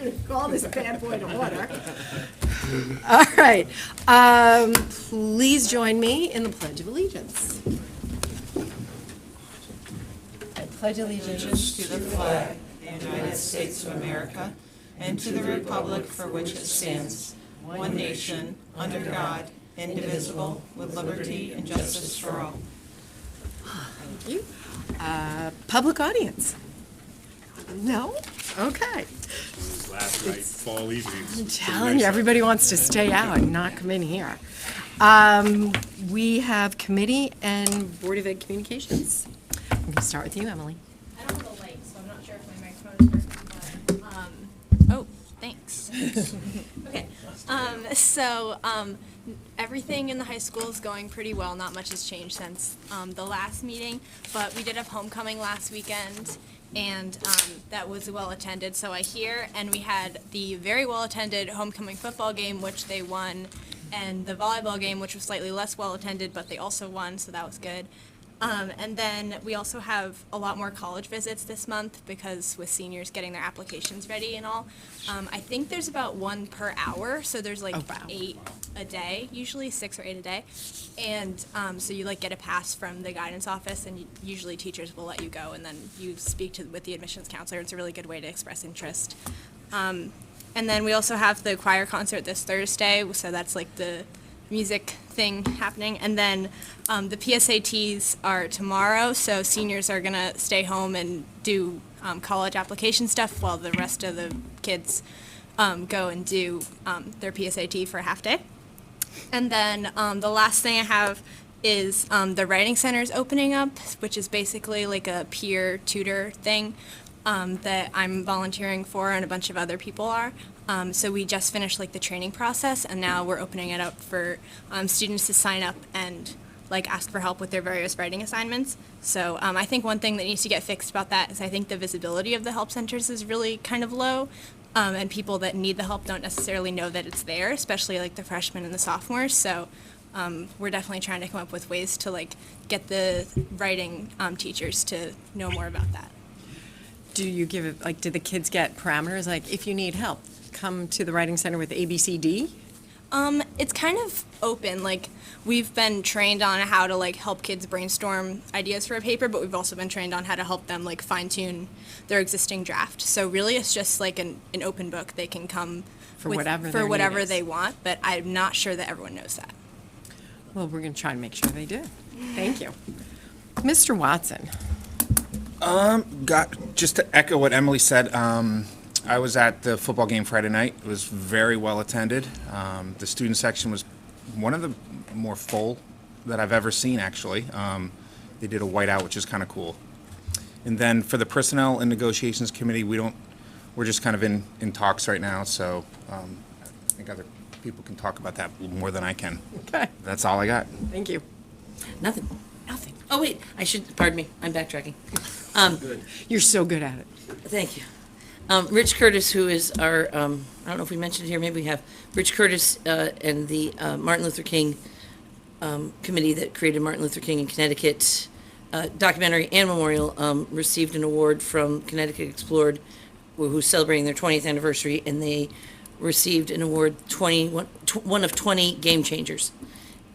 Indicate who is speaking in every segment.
Speaker 1: going to call this bad boy to order. All right. Please join me in the Pledge of Allegiance. I pledge allegiance
Speaker 2: To the flag of the United States of America and to the republic for which it stands, one nation, under God, indivisible, with liberty and justice for all.
Speaker 1: Thank you. Public audience? No? Okay.
Speaker 3: Last night, fall evening.
Speaker 1: I'm telling you, everybody wants to stay out and not come in here. We have committee and Board of Ed communications. I'm going to start with you, Emily.
Speaker 4: I don't have a light, so I'm not sure if my microphone is working, but, oh, thanks. Okay, everything in the high school is going pretty well. Not much has changed since the last meeting, but we did have homecoming last weekend, and that was well attended, so I hear. And we had the very well attended homecoming football game, which they won, and the volleyball game, which was slightly less well attended, but they also won, so that was good. And then we also have a lot more college visits this month because with seniors getting their applications ready and all. I think there's about one per hour, so there's like 8 a day, usually 6 or 8 a day. And so you like get a pass from the guidance office, and usually teachers will let you go, and then you speak with the admissions counselor. It's a really good way to express interest. And then we also have the choir concert this Thursday, so that's like the music thing happening. And then the PSATs are tomorrow, so seniors are going to stay home and do college application stuff while the rest of the kids go and do their PSAT for a half day. And then the last thing I have is the Writing Center is opening up, which is basically like a peer tutor thing that I'm volunteering for and a bunch of other people are. So we just finished like the training process, and now we're opening it up for students to sign up and like ask for help with their various writing assignments. So I think one thing that needs to get fixed about that is I think the visibility of the help centers is really kind of low, and people that need the help don't necessarily know that it's there, especially like the freshmen and the sophomores. So we're definitely trying to come up with ways to like get the writing teachers to know more about that.
Speaker 1: Do you give it, like, do the kids get parameters, like, if you need help, come to the Writing Center with ABCD?
Speaker 4: It's kind of open. Like, we've been trained on how to, like, help kids brainstorm ideas for a paper, but we've also been trained on how to help them, like, fine-tune their existing draft. So really it's just, like, an open book. They can come
Speaker 1: For
Speaker 4: with,
Speaker 1: whatever
Speaker 4: for
Speaker 1: their
Speaker 4: whatever
Speaker 1: need is.
Speaker 4: they want, but I'm not sure that everyone knows that.
Speaker 1: Well, we're going to try to make sure they do. Thank you. Mr. Watson.
Speaker 5: Just to echo what Emily said, I was at the football game Friday night. It was very well attended. The student section was one of the more full that I've ever seen, actually. They did a whiteout, which is kind of cool. And then for the Personnel and Negotiations Committee, we're just kind of in talks right now, so I think other people can talk about that more than I can.
Speaker 1: Okay.
Speaker 5: That's all I got.
Speaker 1: Thank you.
Speaker 6: Nothing. Oh, wait, pardon me, I'm backtracking.
Speaker 1: You're so good at it.
Speaker 6: Thank you. Rich Curtis, who is our, I don't know if we mentioned it here, maybe we have, Rich Curtis and the Martin Luther King committee that created Martin Luther King in Connecticut documentary and memorial received an award from Connecticut Explored, who's celebrating their 20th anniversary, and they received an award, one of 20 game changers.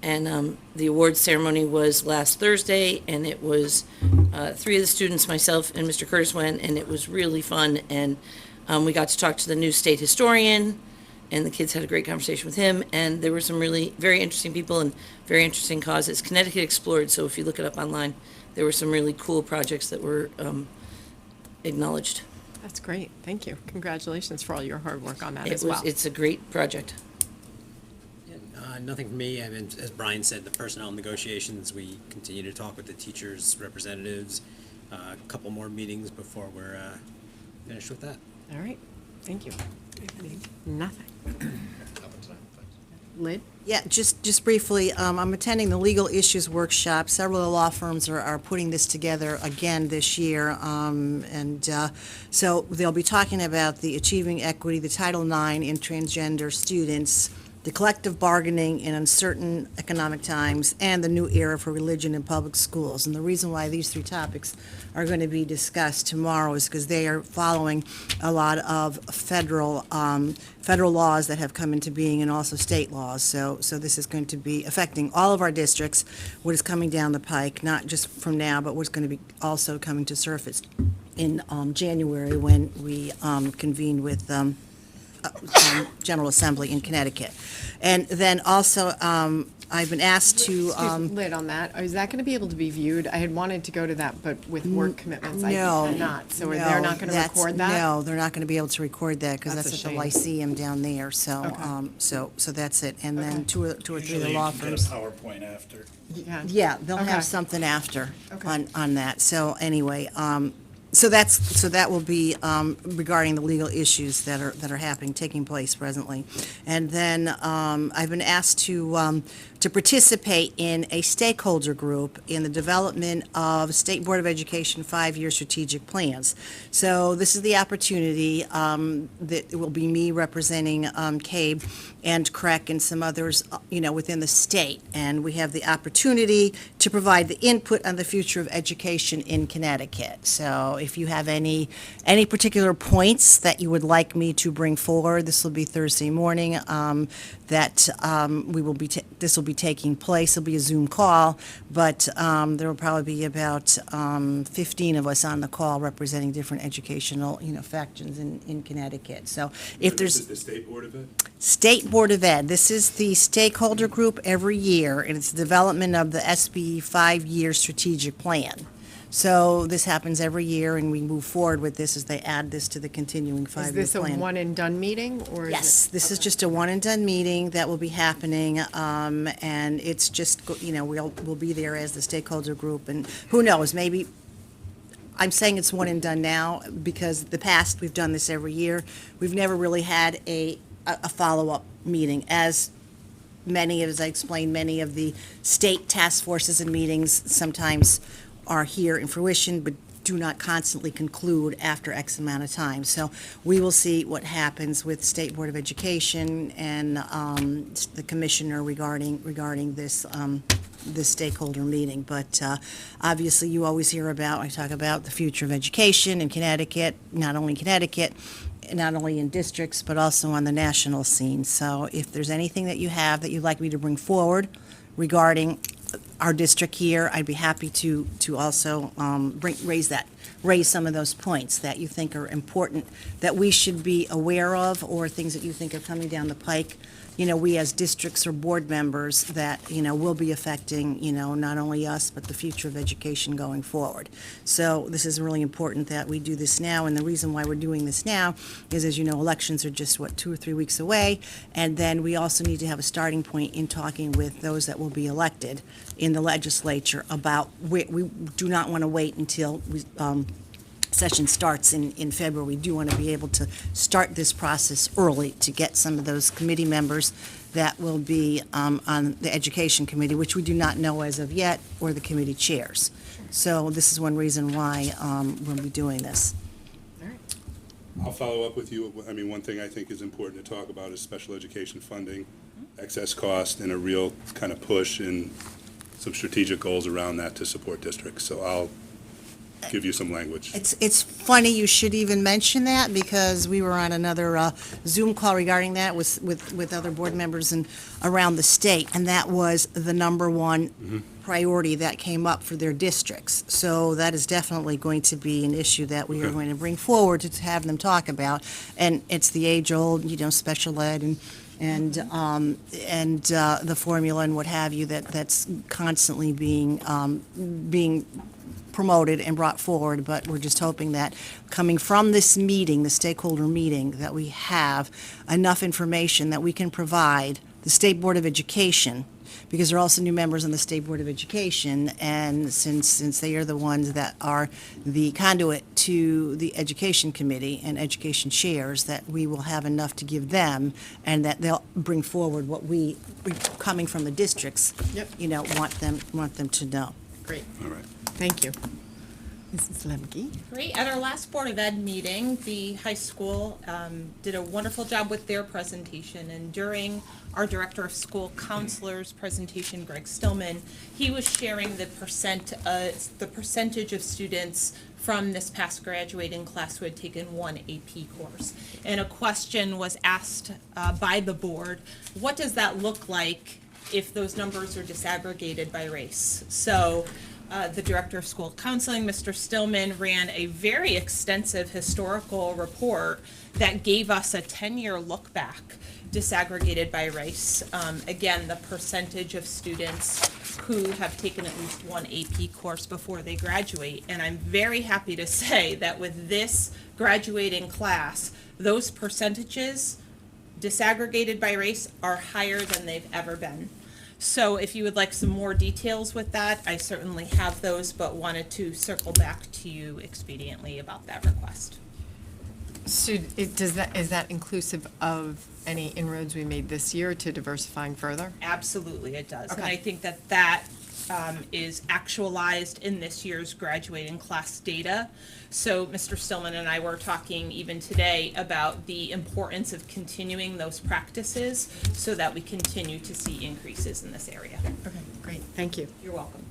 Speaker 6: And the awards ceremony was last Thursday, and it was 3 of the students, myself and Mr. Curtis went, and it was really fun. And we got to talk to the new state historian, and the kids had a great conversation with him. And there were some really very interesting people and very interesting causes. Connecticut Explored, so if you look it up online, there were some really cool projects that were acknowledged.
Speaker 1: That's great. Thank you. Congratulations for all your hard work on that as well.
Speaker 6: It's a great project.
Speaker 7: Nothing for me. I mean, as Brian said, the personnel negotiations, we continue to talk with the teachers' representatives. A couple more meetings before we're finished with that.
Speaker 1: All right. Thank you. Nothing. Lynn?
Speaker 8: Yeah, just briefly, I'm attending the Legal Issues Workshop. Several of the law firms are putting this together again this year. So they'll be talking about the Achieving Equity, the Title IX in transgender students, the collective bargaining in uncertain economic times, and the new era for religion in public schools. And the reason why these three topics are going to be discussed tomorrow is because they are following a lot of federal laws that have come into being and also state laws. So this is going to be affecting all of our districts, what is coming down the pike, not just from now, but what's going to be also coming to surface in January when we convene with General Assembly in Connecticut. And then also, I've been asked to,
Speaker 1: Lid on that. Is that going to be able to be viewed? I had wanted to go to that, but with work commitments, I
Speaker 8: no.
Speaker 1: cannot. So they're not going to record that?
Speaker 8: No, they're not going to be able to record that because
Speaker 1: That's
Speaker 8: that's
Speaker 1: a
Speaker 8: at the Lyceum down there. So,
Speaker 1: Okay.
Speaker 8: so that's it. And then
Speaker 1: Okay.
Speaker 8: two or three of
Speaker 9: Usually
Speaker 8: the
Speaker 9: you
Speaker 8: law
Speaker 9: can get a
Speaker 8: firms.
Speaker 9: PowerPoint after.
Speaker 8: Yeah, they'll
Speaker 1: Okay.
Speaker 8: have something after
Speaker 1: Okay.
Speaker 8: on that. So anyway, so that will be regarding the legal issues that are happening, taking place presently. And then I've been asked to participate in a stakeholder group in the development of State Board of Education 5-year strategic plans. So this is the opportunity that it will be me representing CABE and CREC and some others, within the state. And we have the opportunity to provide the input on the future of education in Connecticut. So if you have any particular points that you would like me to bring forward, this will be Thursday morning, this will be taking place. It'll be a Zoom call, but there will probably be about 15 of us on the call representing different educational, factions in Connecticut. So if
Speaker 3: This
Speaker 8: there's
Speaker 3: is the State Board of Ed?
Speaker 8: State Board of Ed, this is the stakeholder group every year, and it's the development of the SB 5-year strategic plan. So this happens every year, and we move forward with this as they add this to the continuing 5-year
Speaker 1: Is
Speaker 8: plan.
Speaker 1: this a one-and-done meeting, or is it?
Speaker 8: Yes, this is just a one-and-done meeting that will be happening, and it's just, we'll be there as the stakeholder group, and who knows, maybe, I'm saying it's one and done now, because the past, we've done this every year. We've never really had a follow-up meeting, as I explained, many of the state task forces and meetings sometimes are here in fruition, but do not constantly conclude after X amount of time. So we will see what happens with State Board of Education and the commissioner regarding this this stakeholder meeting. But obviously, you always hear about, I talk about the future of education in Connecticut, not only in districts, but also on the national scene. So if there's anything that you have that you'd like me to bring forward regarding our district here, I'd be happy to also raise some of those points that you think are important, that we should be aware of, or things that you think are coming down the pike. We as districts or board members that, will be affecting, not only us, but the future of education going forward. So this is really important that we do this now, and the reason why we're doing this now is, as you know, elections are just, 2 or 3 weeks away, and then we also need to have a starting point in talking with those that will be elected in the legislature about, we do not want to wait until session starts in February. We do want to be able to start this process early to get some of those committee members that will be on the Education Committee, which we do not know as of yet, or the committee chairs. So this is one reason why we'll be doing this.
Speaker 3: I'll follow up with you. I mean, one thing I think is important to talk about is special education funding, excess cost, and a real kind of push and some strategic goals around that to support districts. So I'll give you some language.
Speaker 8: It's funny you should even mention that, because we were on another Zoom call regarding that with other board members and around the state, and that was the number one priority that came up for their districts. So that is definitely going to be an issue that we are
Speaker 3: Okay.
Speaker 8: going to bring forward to have them talk about, and it's the age-old, special ed and the formula and what have you that's constantly being promoted and brought forward, but we're just hoping that coming from this meeting, the stakeholder meeting, that we have enough information that we can provide the State Board of Education, because there are also new members on the State Board of Education, and since they are the ones that are the conduit to the Education Committee and education chairs, that we will have enough to give them, and that they'll bring forward what we, coming from the districts,
Speaker 1: Yep.
Speaker 8: want them to know.
Speaker 1: Great,
Speaker 3: All right.
Speaker 1: thank you. Mrs. Lemke?
Speaker 2: Great. At our last Board of Ed meeting, the high school did a wonderful job with their presentation. And during our Director of School Counselor's presentation, Greg Stillman, he was sharing the percentage of students from this past graduating class who had taken one AP course. And a question was asked by the board, what does that look like if those numbers are disaggregated by race? So the Director of School Counseling, Mr. Stillman, ran a very extensive historical report that gave us a 10-year look back disaggregated by race. Again, the percentage of students who have taken at least one AP course before they graduate. And I'm very happy to say that with this graduating class, those percentages disaggregated by race are higher than they've ever been. So if you would like some more details with that, I certainly have those, but wanted to circle back to you expediently about that request.
Speaker 1: So is that inclusive of any inroads we made this year to diversifying further?
Speaker 2: Absolutely, it does. And
Speaker 1: Okay.
Speaker 2: I think that is actualized in this year's graduating class data. So Mr. Stillman and I were talking even today about the importance of continuing those practices so that we continue to see increases in this area.
Speaker 1: Okay, great, thank you.
Speaker 2: You're welcome.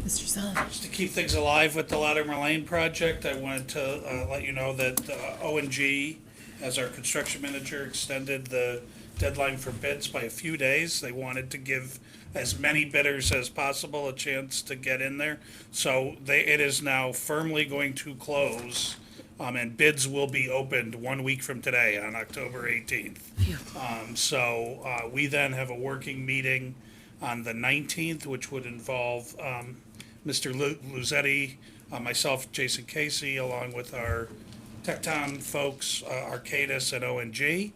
Speaker 1: Mr. Sullivan?
Speaker 9: Just to keep things alive with the Latimer Lane project, I wanted to let you know that O&G, as our construction manager, extended the deadline for bids by a few days. They wanted to give as many bidders as possible a chance to get in there. So it is now firmly going to close, and bids will be opened 1 week from today on October 18th. We then have a working meeting on the 19th, which would involve Mr. Luzetti, myself, Jason Casey, along with our Tecton folks, Arcadis and O&G,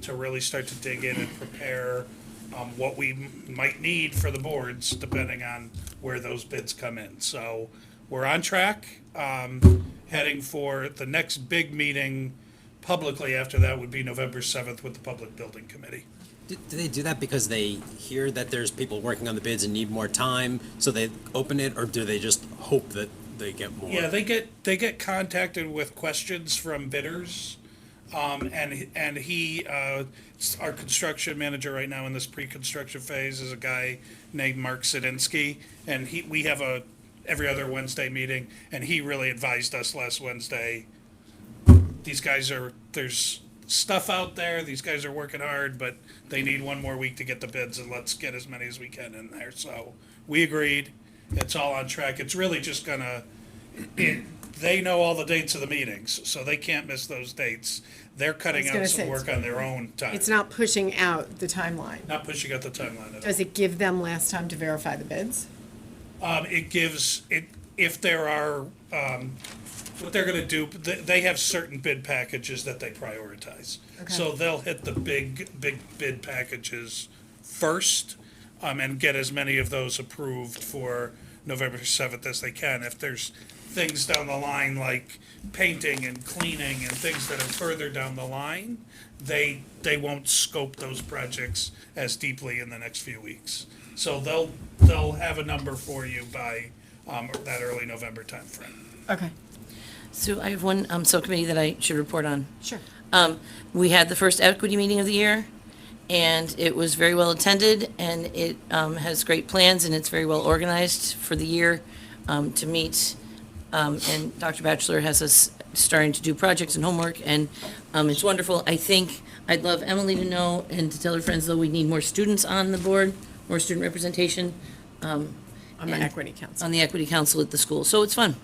Speaker 9: to really start to dig in and prepare what we might need for the boards, depending on where those bids come in. So we're on track, heading for the next big meeting publicly after that would be November 7th with the Public Building Committee.
Speaker 7: Do they do that because they hear that there's people working on the bids and need more time, so they open it, or do they just hope that they get more?
Speaker 9: Yeah, they get contacted with questions from bidders, and he, our construction manager right now in this pre-construction phase is a guy named Mark Sadinsky, and we have a every other Wednesday meeting, and he really advised us last Wednesday. There's stuff out there. These guys are working hard, but they need 1 more week to get the bids, and let's get as many as we can in there. So we agreed. It's all on track. It's really just they know all the dates of the meetings, so they can't miss those dates. They're cutting out some work on their own time.
Speaker 1: It's not pushing out the timeline.
Speaker 9: Not pushing out the timeline at all.
Speaker 1: Does it give them less time to verify the bids?
Speaker 9: It gives, if there are, what they're gonna do, they have certain bid packages that they prioritize.
Speaker 1: Okay.
Speaker 9: So they'll hit the big bid packages first, and get as many of those approved for November 7th as they can. If there's things down the line like painting and cleaning and things that are further down the line, they won't scope those projects as deeply in the next few weeks. So they'll have a number for you by that early November timeframe.
Speaker 1: Okay,
Speaker 6: So I have one subcommittee that I should report on.
Speaker 1: sure.
Speaker 6: We had the first equity meeting of the year, and it was very well attended, and it has great plans, and it's very well organized for the year to meet. And Dr. Batchelor has us starting to do projects and homework, and it's wonderful. I think I'd love Emily to know and to tell her friends, though, we need more students on the board, more student representation.
Speaker 1: On the
Speaker 6: and-
Speaker 1: Equity Council.
Speaker 6: On the Equity Council at the school. So it's fun,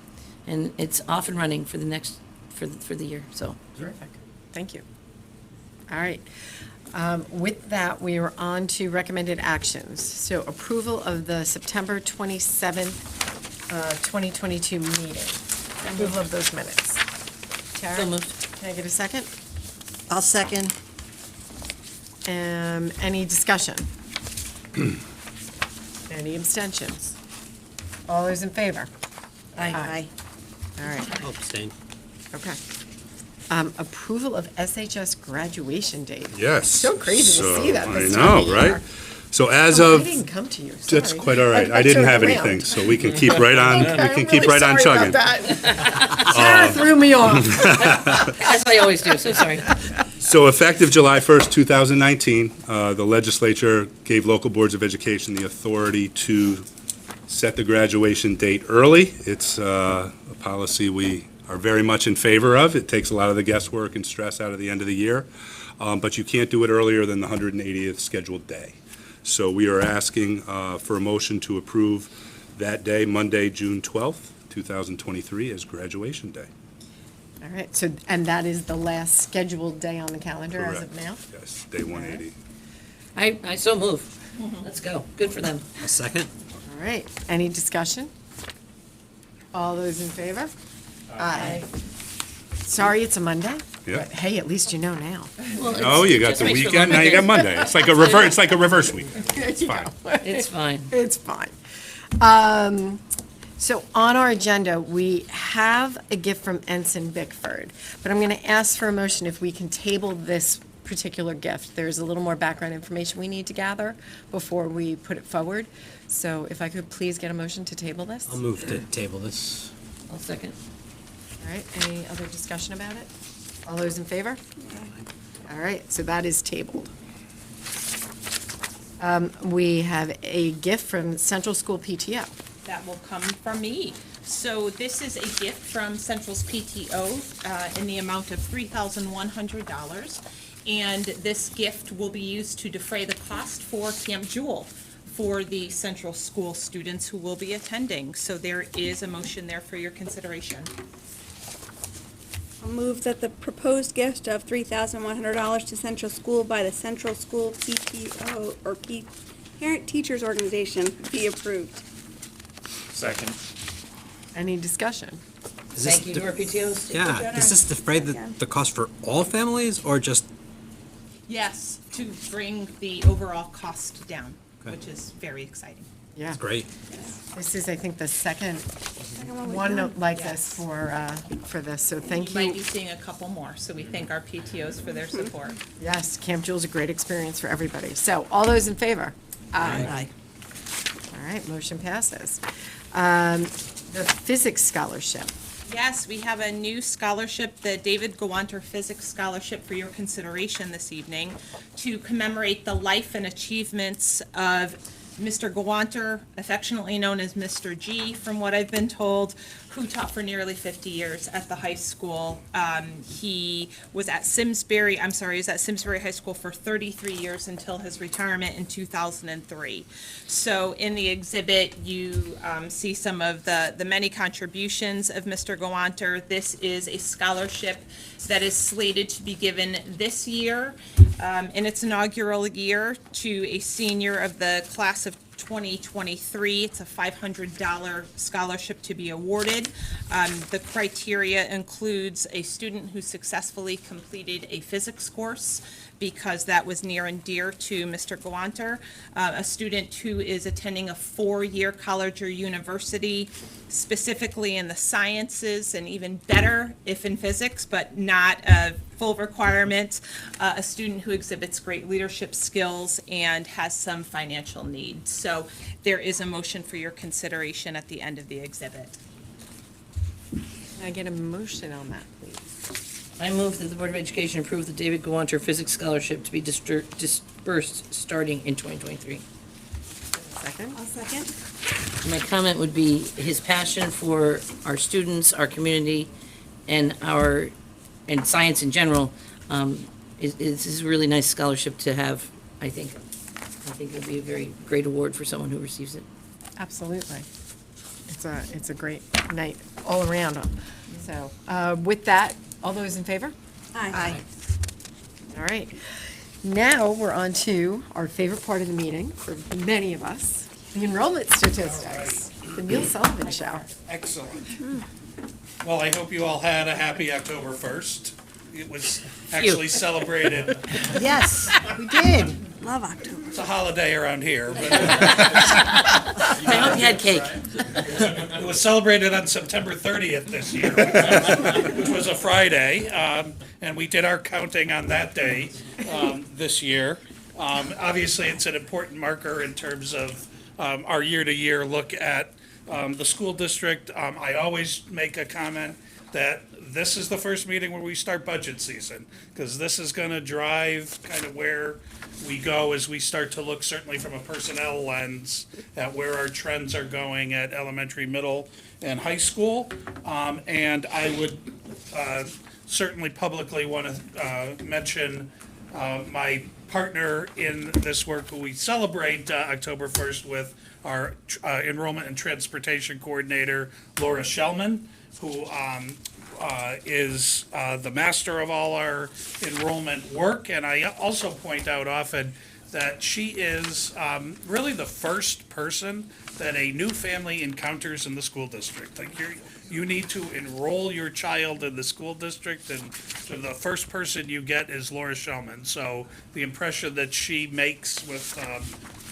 Speaker 6: and it's off and running for the next, for the year, so.
Speaker 1: Terrific, thank you. All right. With that, we are on to recommended actions. So approval of the September 27th, 2022 meeting. Approval of those minutes. Tara?
Speaker 6: So moved.
Speaker 1: Can I get a second?
Speaker 8: I'll second.
Speaker 1: Any discussion? Any abstentions? All those in favor?
Speaker 8: Aye.
Speaker 1: All right,
Speaker 7: I'll abstain.
Speaker 1: okay. Approval of SHS graduation date.
Speaker 3: Yes.
Speaker 1: So crazy to see that this
Speaker 3: I
Speaker 1: time
Speaker 3: know,
Speaker 1: of year.
Speaker 3: right? So as
Speaker 1: Oh, I
Speaker 3: of,
Speaker 1: didn't come to you,
Speaker 3: that's
Speaker 1: sorry.
Speaker 3: quite all right. I didn't
Speaker 1: turned
Speaker 3: have
Speaker 1: around.
Speaker 3: anything, so we can keep right on,
Speaker 1: Okay,
Speaker 3: we can keep right on
Speaker 1: I'm really sorry
Speaker 3: chugging.
Speaker 1: about that. Sarah threw me off.
Speaker 6: As I always do, so sorry.
Speaker 3: So effective July 1st, 2019, the legislature gave local boards of education the authority to set the graduation date early. It's a policy we are very much in favor of. It takes a lot of the guesswork and stress out of the end of the year, but you can't do it earlier than the 180th scheduled day. So we are asking for a motion to approve that day, Monday, June 12th, 2023, as graduation day.
Speaker 1: All right, so, and that is the last scheduled day on the calendar as of
Speaker 3: Correct.
Speaker 1: now?
Speaker 3: Yes, day 180.
Speaker 6: I so move. Let's go. Good for them.
Speaker 7: A second?
Speaker 1: All right, any discussion? All those in favor? Aye. Sorry, it's a Monday,
Speaker 3: Yeah.
Speaker 1: but hey, at least you know now.
Speaker 3: Oh, you got the weekend, now you got Monday. It's like a reverse week.
Speaker 1: It's
Speaker 3: fine.
Speaker 6: It's fine.
Speaker 1: It's fine. So on our agenda, we have a gift from Ensign Bickford, but I'm going to ask for a motion if we can table this particular gift. There's a little more background information we need to gather before we put it forward. So if I could please get a motion to table this?
Speaker 7: I'll move to table this.
Speaker 6: I'll second.
Speaker 1: All right, any other discussion about it? All those in favor? All right, so that is tabled. We have a gift from Central School PTO.
Speaker 2: That will come from me. So this is a gift from Central's PTO in the amount of $3,100. And this gift will be used to defray the cost for Camp Jewel for the Central School students who will be attending. So there is a motion there for your consideration.
Speaker 10: I'll move that the proposed gift of $3,100 to Central School by the Central School PTO or Parent Teachers Organization be approved.
Speaker 9: Second.
Speaker 1: Any discussion?
Speaker 7: Is this
Speaker 6: Thank you
Speaker 7: the-
Speaker 6: to our PTOs.
Speaker 7: Yeah, does this defray the cost for all families or just,
Speaker 2: Yes, to bring the overall cost down,
Speaker 7: Okay.
Speaker 2: which is very exciting.
Speaker 1: Yeah.
Speaker 7: great?
Speaker 1: This is, I think, the second
Speaker 10: we've
Speaker 1: one
Speaker 10: done.
Speaker 1: like
Speaker 2: Yes.
Speaker 1: this for this, so thank
Speaker 2: You might
Speaker 1: you.
Speaker 2: be seeing a couple more, so we thank our PTOs for their support.
Speaker 1: Yes, Camp Jewel's a great experience for everybody. So, all those in favor?
Speaker 6: Aye.
Speaker 1: All right, motion passes. The physics scholarship.
Speaker 2: Yes, we have a new scholarship, the David Gawanter Physics Scholarship for your consideration this evening to commemorate the life and achievements of Mr. Gawanter, affectionately known as Mr. G, from what I've been told, who taught for nearly 50 years at the high school. He was at Simsbury High School for 33 years until his retirement in 2003. So in the exhibit, you see some of the many contributions of Mr. Gawanter. This is a scholarship that is slated to be given this year, in its inaugural year, to a senior of the class of 2023. It's a $500 scholarship to be awarded. The criteria includes a student who successfully completed a physics course, because that was near and dear to Mr. Gawanter, a student who is attending a 4-year college or university, specifically in the sciences, and even better if in physics, but not a full requirement, a student who exhibits great leadership skills and has some financial needs. So there is a motion for your consideration at the end of the exhibit.
Speaker 1: Can I get a motion on that, please?
Speaker 6: I move that the Board of Education approve the David Gawanter Physics Scholarship to be dispersed starting in 2023.
Speaker 1: Second?
Speaker 10: I'll second.
Speaker 6: My comment would be his passion for our students, our community, and science in general is a really nice scholarship to have, I think. I think it'll be a very great award for someone who receives it.
Speaker 1: Absolutely. It's a great night all around. So, with that, all those in favor?
Speaker 10: Aye.
Speaker 1: All right. Now, we're on to our favorite part of the meeting for many of us, the enrollment statistics, the Neil Sullivan Show.
Speaker 9: Excellent. Well, I hope you all had a happy October 1st. It was actually celebrated.
Speaker 8: Yes, we did.
Speaker 10: Love October.
Speaker 9: It's a holiday around here, but
Speaker 6: I hope you had cake.
Speaker 9: it was celebrated on September 30th this year, which was a Friday, and we did our counting on that day this year. Obviously, it's an important marker in terms of our year-to-year look at the school district. I always make a comment that this is the first meeting where we start budget season, because this is going to drive kind of where we go as we start to look, certainly from a personnel lens, at where our trends are going at elementary, middle, and high school. And I would certainly publicly want to mention my partner in this work, who we celebrate October 1st with, our enrollment and transportation coordinator, Laura Shellman, who is the master of all our enrollment work. And I also point out often that she is really the first person that a new family encounters in the school district. Like, you need to enroll your child in the school district, and so the first person you get is Laura Shellman. So the impression that she makes with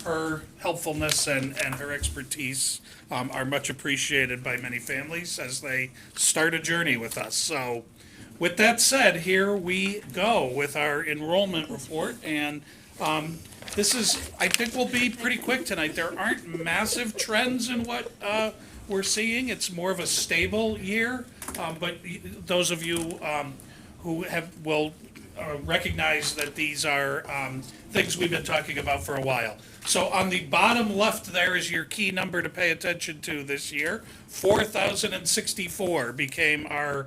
Speaker 9: her helpfulness and her expertise are much appreciated by many families as they start a journey with us. So with that said, here we go with our enrollment report. And this is, I think, will be pretty quick tonight. There aren't massive trends in what we're seeing. It's more of a stable year. But those of you who will recognize that these are things we've been talking about for a while. So on the bottom left there is your key number to pay attention to this year. 4,064 became our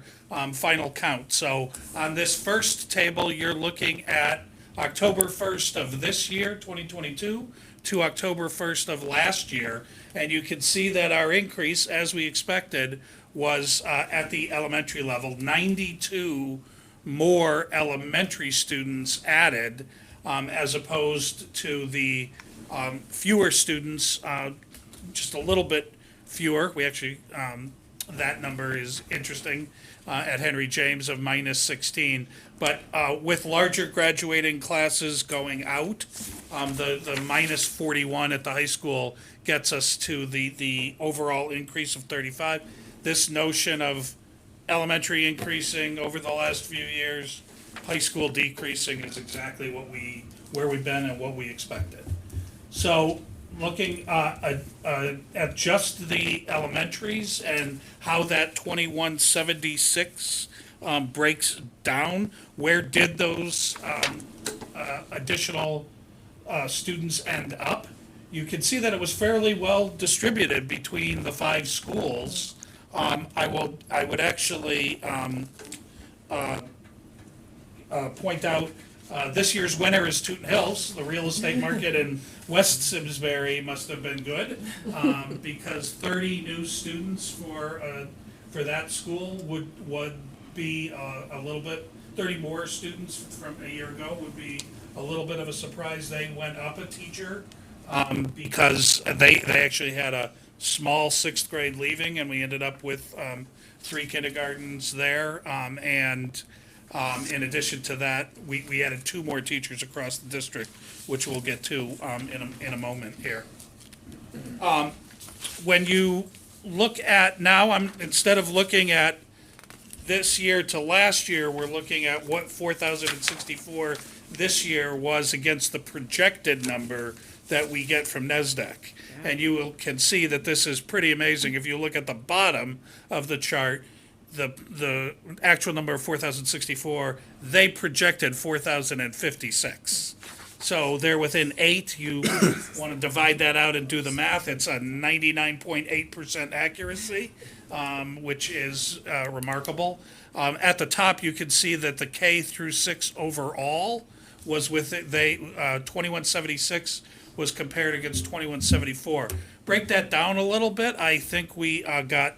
Speaker 9: final count. So on this first table, you're looking at October 1st of this year, 2022, to October 1st of last year. And you can see that our increase, as we expected, was at the elementary level, 92 more elementary students added, as opposed to the fewer students, just a little bit fewer. We actually, that number is interesting, at Henry James of -16. But with larger graduating classes going out, the -41 at the high school gets us to the overall increase of 35. This notion of elementary increasing over the last few years, high school decreasing, is exactly where we've been and what we expected. So looking at just the elementaries and how that 2176 breaks down, where did those additional students end up? You can see that it was fairly well distributed between the 5 schools. I would actually point out this year's winner is Tooten Hills. The real estate market in West Simsbury must have been good, because 30 new students for that school would be a little bit, 30 more students from a year ago would be a little bit of a surprise. They went up a teacher because they actually had a small 6th grade leaving, and we ended up with 3 kindergartens there. And in addition to that, we added 2 more teachers across the district, which we'll get to in a moment here. When you look at now, instead of looking at this year to last year, we're looking at what 4,064 this year was against the projected number that we get from NESDEC. And you can see that this is pretty amazing. If you look at the bottom of the chart, the actual number of 4,064, they projected 4,056. So they're within 8. You want to divide that out and do the math. It's a 99.8% accuracy, which is remarkable. At the top, you can see that the K through 6 overall was 2176 was compared against 2174. Break that down a little bit. I think we got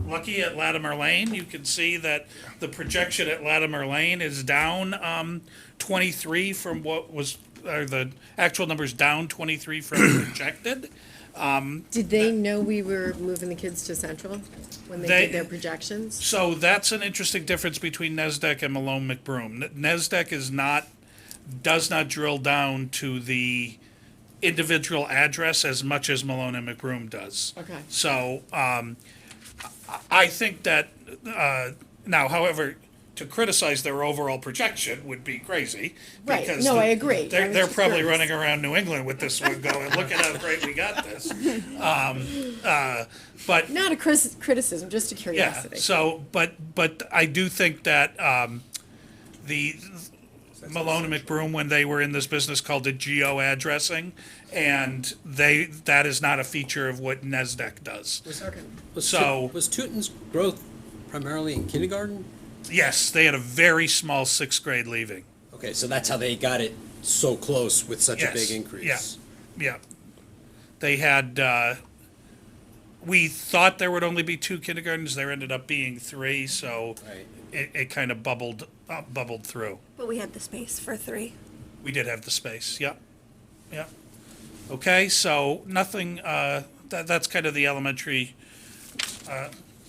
Speaker 9: lucky at Latimer Lane. You can see that the projection at Latimer Lane is down 23 from what was, or the actual number's down 23 from projected.
Speaker 1: Did they know we were moving the kids to Central when they did their projections?
Speaker 9: So that's an interesting difference between NESDEC and Malone McBroom. NESDEC does not drill down to the individual address as much as Malone and McBroom does.
Speaker 1: Okay.
Speaker 9: So I think that now, however, to criticize their overall projection would be crazy.
Speaker 1: Right.
Speaker 9: because
Speaker 1: No, I agree. I was
Speaker 9: They're
Speaker 1: just
Speaker 9: probably
Speaker 1: curious.
Speaker 9: running around New England with this one going, look at how great we got this. But
Speaker 1: Not a criticism, just a
Speaker 9: yeah,
Speaker 1: curiosity.
Speaker 9: so, but I do think that, the Malone and McBroom, when they were in this business, called it geo addressing, and that is not a feature of what NESDEC does.
Speaker 7: Was Tootin's growth primarily in kindergarten?
Speaker 9: Yes, they had a very small sixth grade leaving.
Speaker 7: Okay, so that's how they got it so close with such a
Speaker 9: Yes,
Speaker 7: big increase.
Speaker 9: Yeah. They had, we thought there would only be 2 kindergartens, there ended up being 3, so
Speaker 7: Right.
Speaker 9: it kind of bubbled through.
Speaker 10: But we had the space for 3.
Speaker 9: We did have the space, yep, yep. Okay, so nothing, that's kind of the elementary,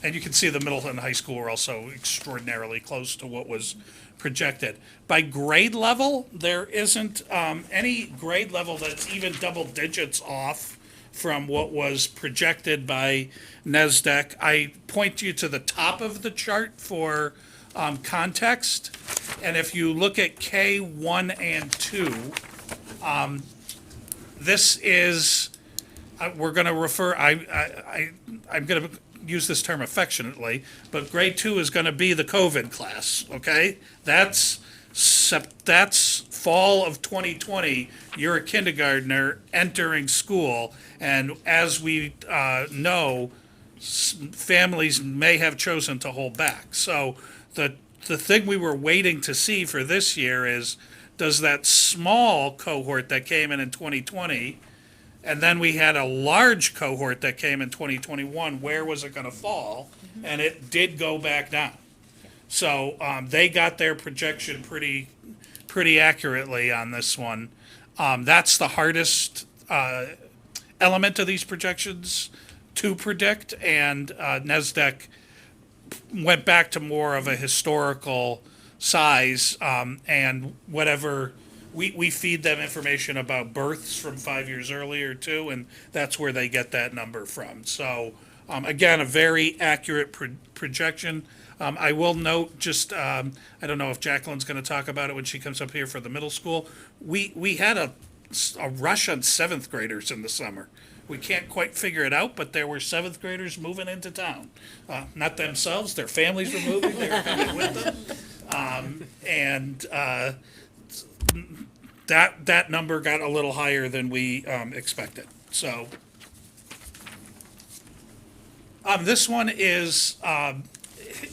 Speaker 9: and you can see the middle and high school were also extraordinarily close to what was projected. By grade level, there isn't any grade level that's even double digits off from what was projected by NESDEC. I point you to the top of the chart for context. And if you look at K1 and 2, this is, we're going to refer, I'm going to use this term affectionately, but grade 2 is going to be the COVID class, okay? That's fall of 2020. You're a kindergartner entering school, and as we know, families may have chosen to hold back. So the thing we were waiting to see for this year is, does that small cohort that came in 2020, and then we had a large cohort that came in 2021, where was it going to fall? And it did go back down. So they got their projection pretty accurately on this one. That's the hardest element of these projections to predict, and NESDEC went back to more of a historical size, and whatever, we feed them information about births from 5 years earlier too, and that's where they get that number from. So, again, a very accurate projection. I will note, just, I don't know if Jacqueline's gonna talk about it when she comes up here for the middle school. We had a rush on 7th graders in the summer. We can't quite figure it out, but there were 7th graders moving into town. Not themselves, their families were moving, they were coming with them. And that number got a little higher than we expected. So this one is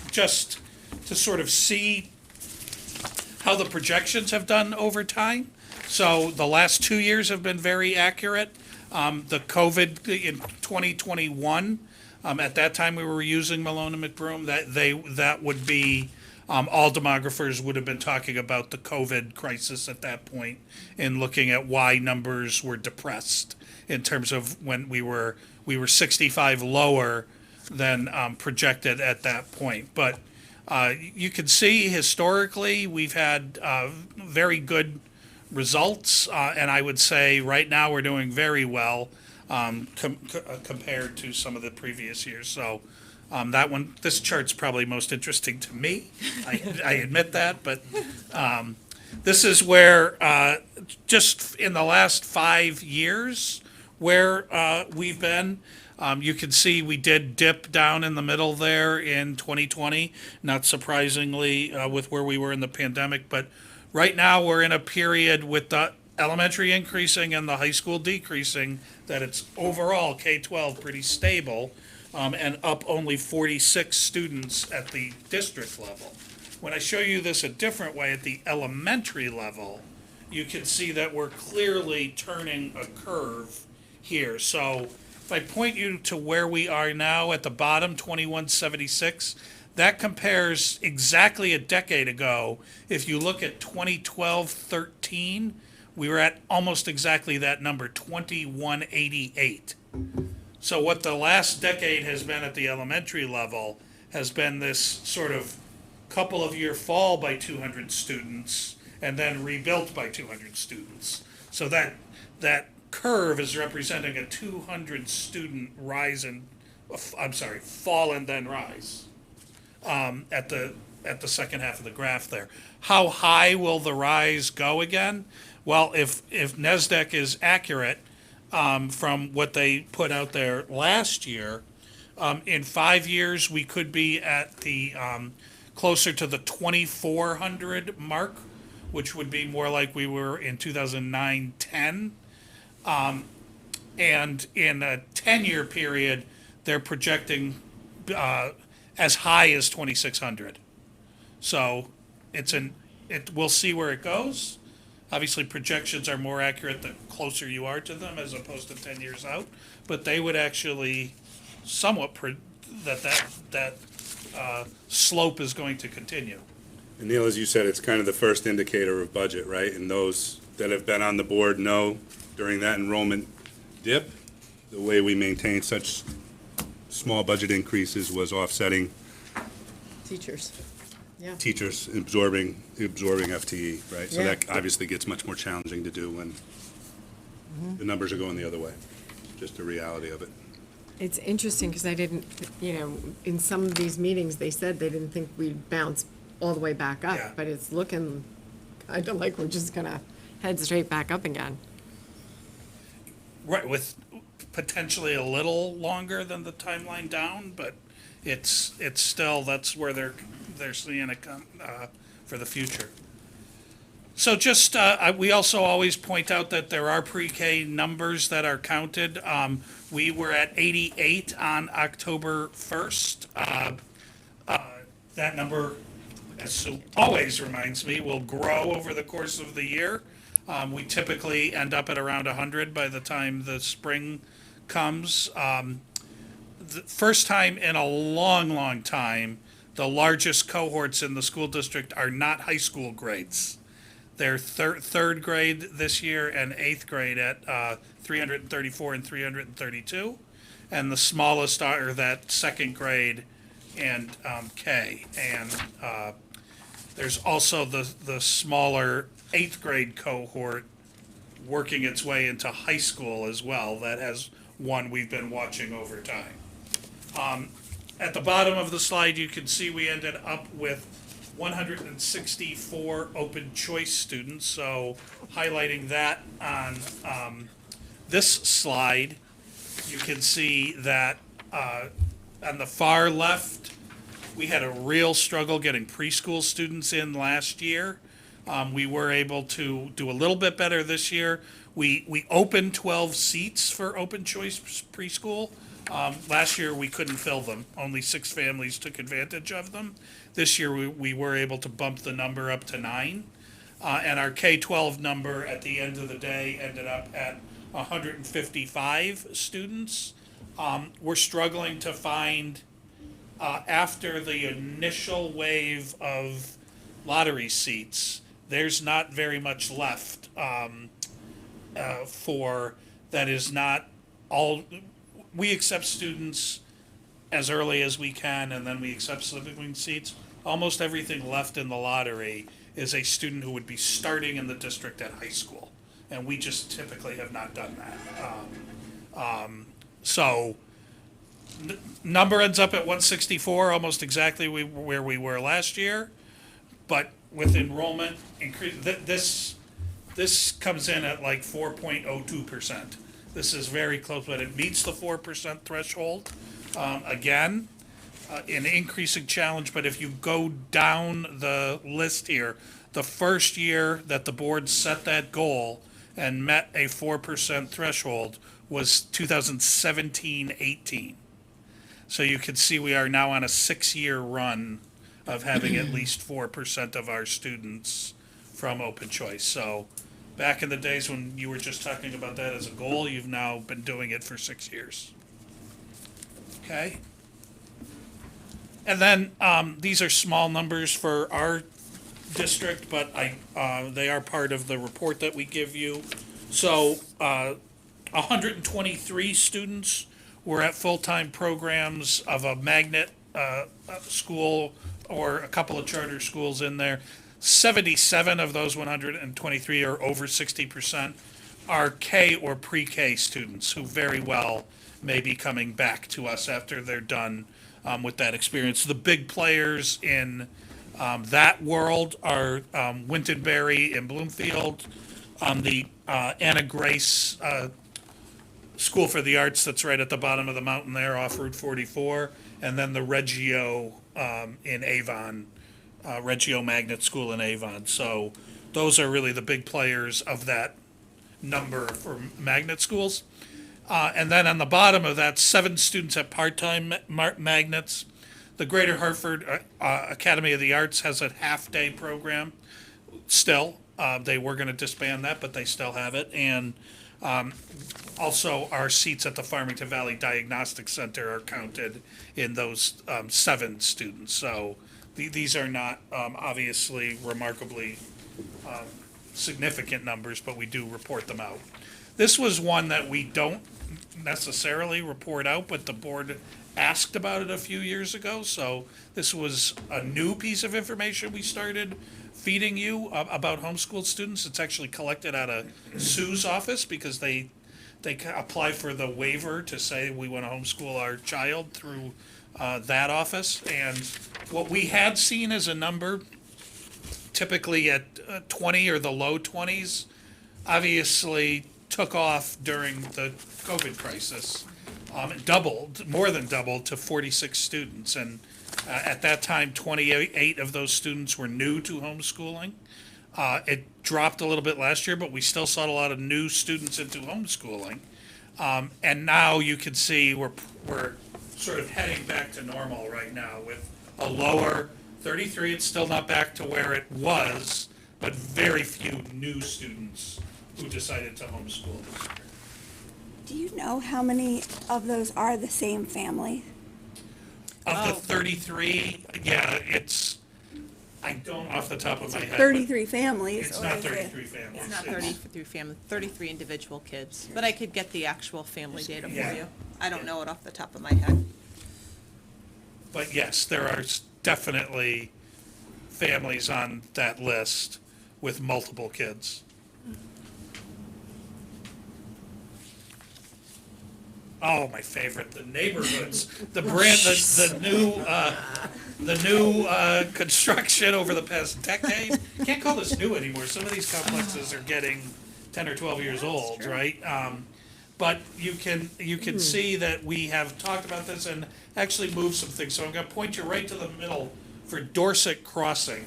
Speaker 9: just to sort of see how the projections have done over time. So the last 2 years have been very accurate. The COVID in 2021, at that time we were using Malone and McBroom, that would be, all demographers would have been talking about the COVID crisis at that point and looking at why numbers were depressed in terms of when we were 65 lower than projected at that point. But you can see historically we've had very good results, and I would say right now we're doing very well compared to some of the previous years. So this chart's probably most interesting to me. I admit that, but this is where just in the last 5 years where we've been. You can see we did dip down in the middle there in 2020, not surprisingly with where we were in the pandemic, but right now we're in a period with the elementary increasing and the high school decreasing, that it's overall K-12 pretty stable, and up only 46 students at the district level. When I show you this a different way at the elementary level, you can see that we're clearly turning a curve here. So if I point you to where we are now at the bottom, 2176, that compares exactly a decade ago. If you look at 2012-13, we were at almost exactly that number, 2188. So what the last decade has been at the elementary level has been this sort of couple of year fall by 200 students and then rebuilt by 200 students. So that curve is representing a 200 student rise fall and then rise at the at the second half of the graph there. How high will the rise go again? Well, if NASDAQ is accurate, from what they put out there last year, in 5 years, we could be at the, closer to the 2,400 mark, which would be more like we were in 2009-10. And in a 10-year period, they're projecting as high as 2,600. So we'll see where it goes. Obviously, projections are more accurate the closer you are to them as opposed to 10 years out. But they would actually somewhat that slope is going to continue.
Speaker 3: And Neil, as you said, it's kind of the first indicator of budget, right? And those that have been on the board know during that enrollment dip, the way we maintained such small budget increases was offsetting
Speaker 1: Teachers. Yeah.
Speaker 3: teachers absorbing FTE, right? So
Speaker 1: Yeah.
Speaker 3: that obviously gets much more challenging to do when the numbers are going the other way. Just the reality of it.
Speaker 1: It's interesting because I didn't, in some of these meetings, they said they didn't think we'd bounce all the way back up,
Speaker 9: Yeah.
Speaker 1: but it's looking kind of like we're just gonna head straight back up again.
Speaker 9: Right, with potentially a little longer than the timeline down, but it's still, that's where they're seeing it come, for the future. So just, we also always point out that there are pre-K numbers that are counted. We were at 88 on October 1st. That number, as Sue always reminds me, will grow over the course of the year. We typically end up at around 100 by the time the spring comes. The first time in a long, long time, the largest cohorts in the school district are not high school grades. They're third grade this year and eighth grade at 334 and 332. And the smallest are that second grade and K. And there's also the smaller eighth grade cohort working its way into high school as well. That has one we've been watching over time. At the bottom of the slide, you can see we ended up with 164 open choice students. So highlighting that on this slide, you can see that on the far left, we had a real struggle getting preschool students in last year. We were able to do a little bit better this year. We opened 12 seats for open choice preschool. Last year, we couldn't fill them. Only 6 families took advantage of them. This year, we were able to bump the number up to 9. And our K-12 number at the end of the day ended up at 155 students. We're struggling to find, after the initial wave of lottery seats, there's not very much left for that is not all. We accept students as early as we can, and then we accept slipping seats. Almost everything left in the lottery is a student who would be starting in the district at high school, and we just typically have not done that. So number ends up at 164, almost exactly where we were last year, but with enrollment increase, this comes in at like 4.02%. This is very close, but it meets the 4% threshold. Again, an increasing challenge, but if you go down the list here, the first year that the board set that goal and met a 4% threshold was 2017-18. So you can see we are now on a 6-year run of having at least 4% of our students from open choice. So back in the days when you were just talking about that as a goal, you've now been doing it for 6 years. Okay? And then these are small numbers for our district, but they are part of the report that we give you. So 123 students were at full-time programs of a magnet school or a couple of charter schools in there. 77 of those 123, or over 60%, are K or pre-K students who very well may be coming back to us after they're done with that experience. The big players in That world are Wintonberry and Bloomfield, the Anna Grace School for the Arts that's right at the bottom of the mountain there off Route 44, and then the Reggio in Avon, Reggio Magnet School in Avon. So those are really the big players of that number for magnet schools. And then on the bottom of that, 7 students at part-time magnets. The Greater Hartford Academy of the Arts has a half-day program still. They were going to disband that, but they still have it. And also our seats at the Farmington Valley Diagnostic Center are counted in those 7 students. So these are not obviously remarkably significant numbers, but we do report them out. This was one that we don't necessarily report out, but the board asked about it a few years ago, so this was a new piece of information we started feeding you about homeschooled students. It's actually collected out of Sue's office because they apply for the waiver to say we want to homeschool our child through that office. And what we had seen as a number, typically at 20 or the low 20s, obviously took off during the COVID crisis. It doubled, more than doubled, to 46 students. And at that time, 28 of those students were new to homeschooling. It dropped a little bit last year, but we still saw a lot of new students into homeschooling. And now you can see we're sort of heading back to normal right now with a lower 33. It's still not back to where it was, but very few new students who decided to homeschool this year.
Speaker 10: Do you know how many of those are the same family?
Speaker 9: Of the 33, yeah, I don't off the top of my head.
Speaker 10: 33 families?
Speaker 9: It's
Speaker 10: or
Speaker 9: not
Speaker 10: is it-
Speaker 9: 33 families.
Speaker 2: It's not
Speaker 9: It's-
Speaker 2: 33 family, 33 individual kids, but I could get the actual family data for
Speaker 9: Yeah.
Speaker 2: you. I don't know it off the top of my head.
Speaker 9: But yes, there are definitely families on that list with multiple kids. Oh, my favorite, the neighborhoods, the new construction over the past decade. Can't call this new anymore. Some of these complexes are getting 10 or 12 years old, right? But you can see that we have talked about this and actually moved some things. So I'm going to point you right to the middle for Dorset Crossing,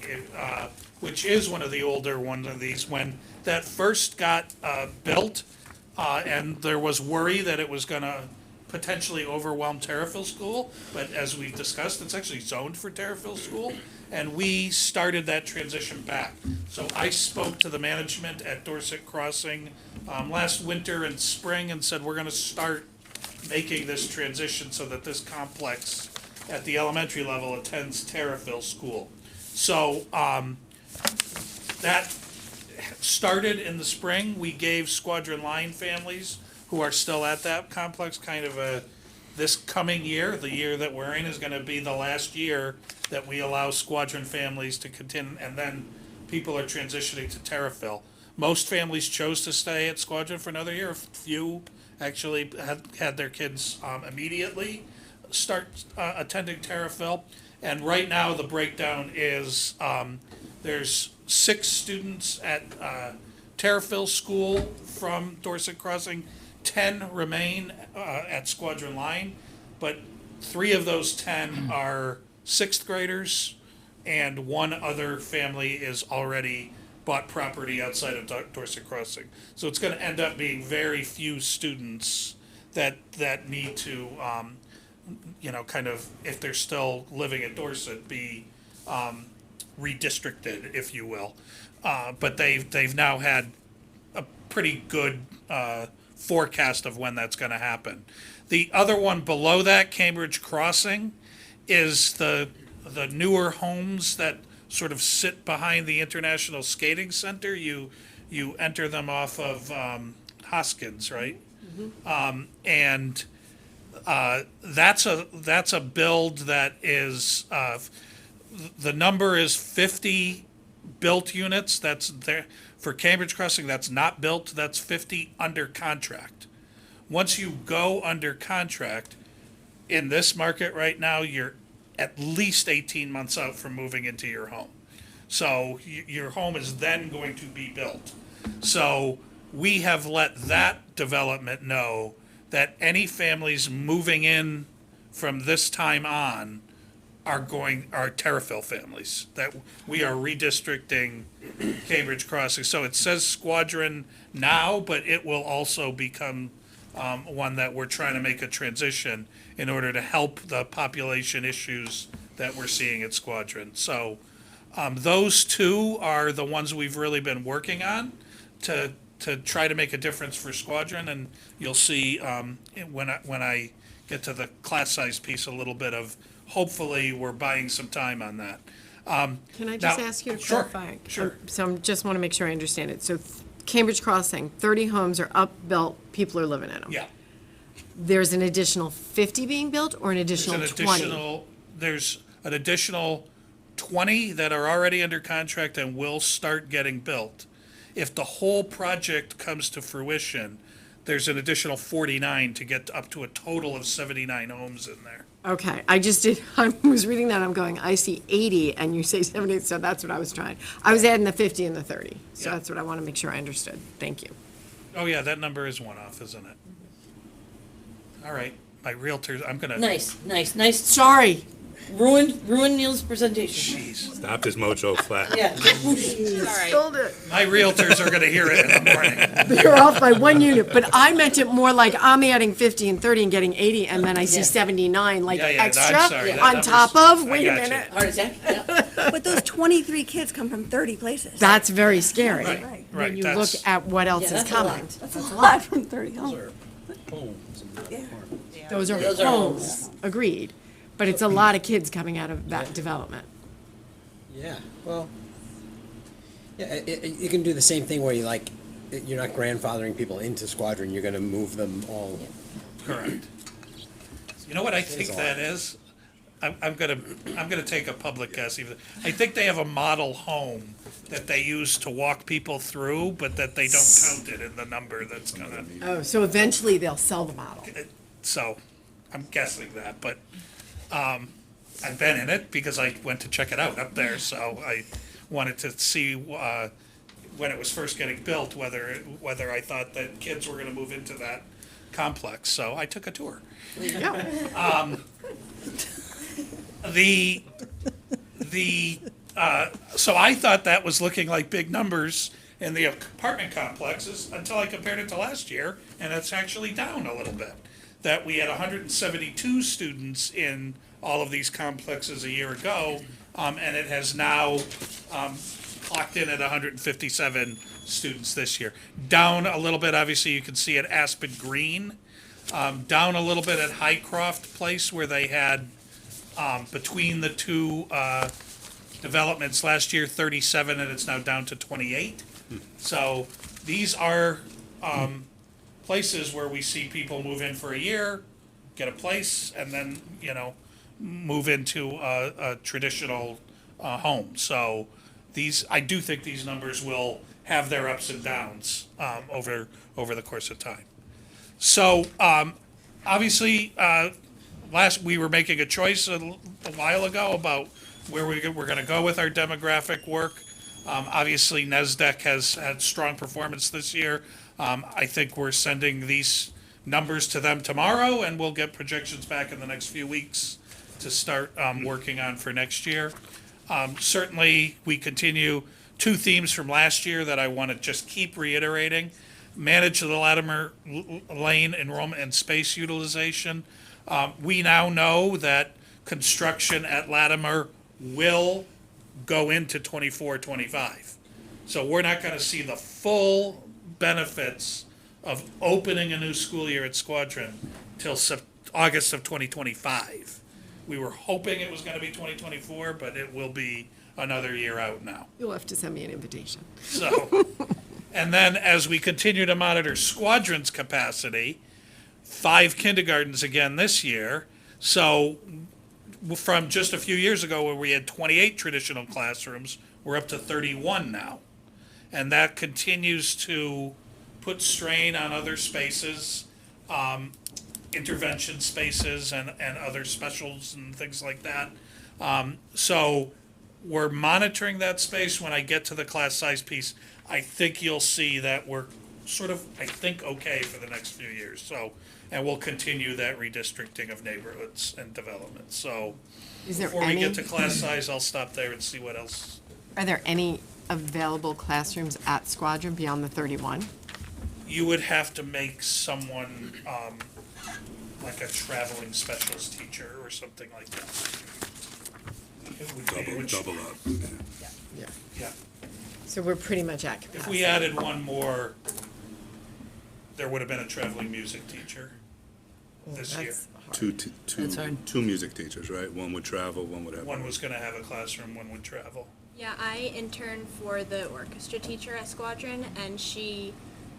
Speaker 9: which is one of the older ones of these. When that first got built, and there was worry that it was going to potentially overwhelm Terriffill School, but as we've discussed, it's actually zoned for Terriffill School, and we started that transition back. So I spoke to the management at Dorset Crossing last winter and spring and said, we're going to start making this transition so that this complex at the elementary level attends Terriffill School. So that started in the spring. We gave Squadron Line families who are still at that complex kind of this coming year, the year that we're in is going to be the last year that we allow Squadron families to continue, and then people are transitioning to Terriffill. Most families chose to stay at Squadron for another year. A few actually had their kids immediately start attending Terriffill. And right now the breakdown is there's 6 students at Terriffill School from Dorset Crossing. 10 remain at Squadron Line, but 3 of those 10 are 6th graders, and 1 other family is already bought property outside of Dorset Crossing. So it's going to end up being very few students that need to, kind of, if they're still living at Dorset, be redistricted, if you will. But they've now had a pretty good forecast of when that's going to happen. The other one below that, Cambridge Crossing, is the newer homes that sort of sit behind the International Skating Center. You enter them off of Hoskins, right? And that's a build that is the number is 50 built units. That's there for Cambridge Crossing. That's not built. That's 50 under contract. Once you go under contract in this market right now, you're at least 18 months out from moving into your home. So your home is then going to be built. So we have let that development know that any families moving in from this time on are Terriffill families, that we are redistricting Cambridge Crossing. So it says Squadron now, but it will also become one that we're trying to make a transition in order to help the population issues that we're seeing at Squadron. So those two are the ones we've really been working on to try to make a difference for Squadron, and you'll see when I get to the class size piece a little bit of, hopefully, we're buying some time on that.
Speaker 1: Can I just
Speaker 9: Now-
Speaker 1: ask you to
Speaker 9: Sure,
Speaker 1: clarify?
Speaker 9: sure.
Speaker 1: So I just want to make sure I understand it. So Cambridge Crossing, 30 homes are up, built, people are living in them.
Speaker 9: Yeah.
Speaker 1: There's an additional 50 being built or an additional 20?
Speaker 9: There's an additional 20 that are already under contract and will start getting built. If the whole project comes to fruition, there's an additional 49 to get up to a total of 79 homes in there.
Speaker 1: Okay, I was reading that, I'm going, I see 80 and you say 70, so that's what I was trying. I was adding the 50 and the 30, so
Speaker 9: Yeah.
Speaker 1: that's what I want to make sure I understood. Thank you.
Speaker 9: Oh, yeah, that number is one off, isn't it? All right, my realtors, I'm gonna.
Speaker 6: Nice.
Speaker 1: Sorry.
Speaker 6: Ruined Neil's presentation.
Speaker 9: Jeez.
Speaker 3: Stopped his mojo flat.
Speaker 6: Yeah.
Speaker 1: Spilled it.
Speaker 9: My realtors are gonna hear it in the morning.
Speaker 1: You're off by 1 unit, but I meant it more like I'm adding 50 and 30 and getting 80, and then I see
Speaker 6: Yeah.
Speaker 1: 79, like
Speaker 9: Yeah, yeah, no, I'm
Speaker 1: extra
Speaker 9: sorry, that
Speaker 1: on
Speaker 9: number's-
Speaker 1: top of,
Speaker 9: I
Speaker 1: wait a
Speaker 9: got you.
Speaker 1: minute.
Speaker 6: Heart attack? Yeah.
Speaker 10: But those 23 kids come from 30 places.
Speaker 1: That's very scary.
Speaker 9: Right,
Speaker 10: Right.
Speaker 1: When
Speaker 9: right,
Speaker 1: you look
Speaker 9: that's,
Speaker 1: at what else
Speaker 6: Yeah,
Speaker 1: is
Speaker 6: that's a
Speaker 1: coming.
Speaker 6: lot.
Speaker 10: That's a lot from 30 homes.
Speaker 7: Homes and not
Speaker 10: Yeah.
Speaker 7: apartments.
Speaker 1: Those are
Speaker 6: Those are
Speaker 1: homes, agreed. But it's a lot of kids coming out of that development.
Speaker 7: Yeah, well, yeah, you can do the same thing where you're not grandfathering people into Squadron, you're gonna move them all.
Speaker 9: correct. You know what I think
Speaker 7: a lot.
Speaker 9: that is? I'm gonna take a public guess even. I think they have a model home that they use to walk people through, but that they don't count it in the number that's gonna,
Speaker 1: Oh, so eventually they'll sell the model.
Speaker 9: so, I'm guessing that, but, I've been in it because I went to check it out up there, so I wanted to see, when it was first getting built, whether I thought that kids were gonna move into that complex, so I took a tour.
Speaker 1: Yeah.
Speaker 9: So I thought that was looking like big numbers in the apartment complexes until I compared it to last year, and it's actually down a little bit. That we had 172 students in all of these complexes a year ago, and it has now clocked in at 157 students this year. Down a little bit, obviously, you can see at Aspen Green, down a little bit at Highcroft Place where they had, between the two developments last year, 37, and it's now down to 28. So these are places where we see people move in for a year, get a place, and then, move into a traditional home. So I do think these numbers will have their ups and downs over the course of time. So obviously, we were making a choice a while ago about where we're going to go with our demographic work. Obviously, NESDEC has had strong performance this year. I think we're sending these numbers to them tomorrow, and we'll get projections back in the next few weeks to start working on for next year. Certainly, we continue two themes from last year that I want to just keep reiterating. Manage the Latimer Lane enrollment and space utilization. We now know that construction at Latimer will go into 24-25. So we're not going to see the full benefits of opening a new school year at Squadron till August of 2025. We were hoping it was going to be 2024, but it will be another year out now.
Speaker 1: You'll have to send me an invitation.
Speaker 9: So, and then as we continue to monitor Squadron's capacity, 5 kindergartens again this year. So from just a few years ago where we had 28 traditional classrooms, we're up to 31 now. And that continues to put strain on other spaces, intervention spaces and other specials and things like that. So we're monitoring that space. When I get to the class size piece, I think you'll see that we're sort of, I think, okay for the next few years. So, and we'll continue that redistricting of neighborhoods and development. So
Speaker 1: Is there
Speaker 9: before we
Speaker 1: any,
Speaker 9: get to class size, I'll stop there and see what else.
Speaker 1: are there any available classrooms at Squadron beyond the 31?
Speaker 9: You would have to make someone, like a traveling specialist teacher or something like that. It would be- which-
Speaker 3: Double up.
Speaker 9: Yeah.
Speaker 1: So we're pretty much at
Speaker 9: If
Speaker 1: capacity.
Speaker 9: we added one more, there would have been a traveling music teacher this year.
Speaker 1: That's hard.
Speaker 6: That's hard.
Speaker 3: Two music teachers, right? One would travel, one would have.
Speaker 9: One was gonna have a classroom, one would travel.
Speaker 4: Yeah, I interned for the orchestra teacher at Squadron, and she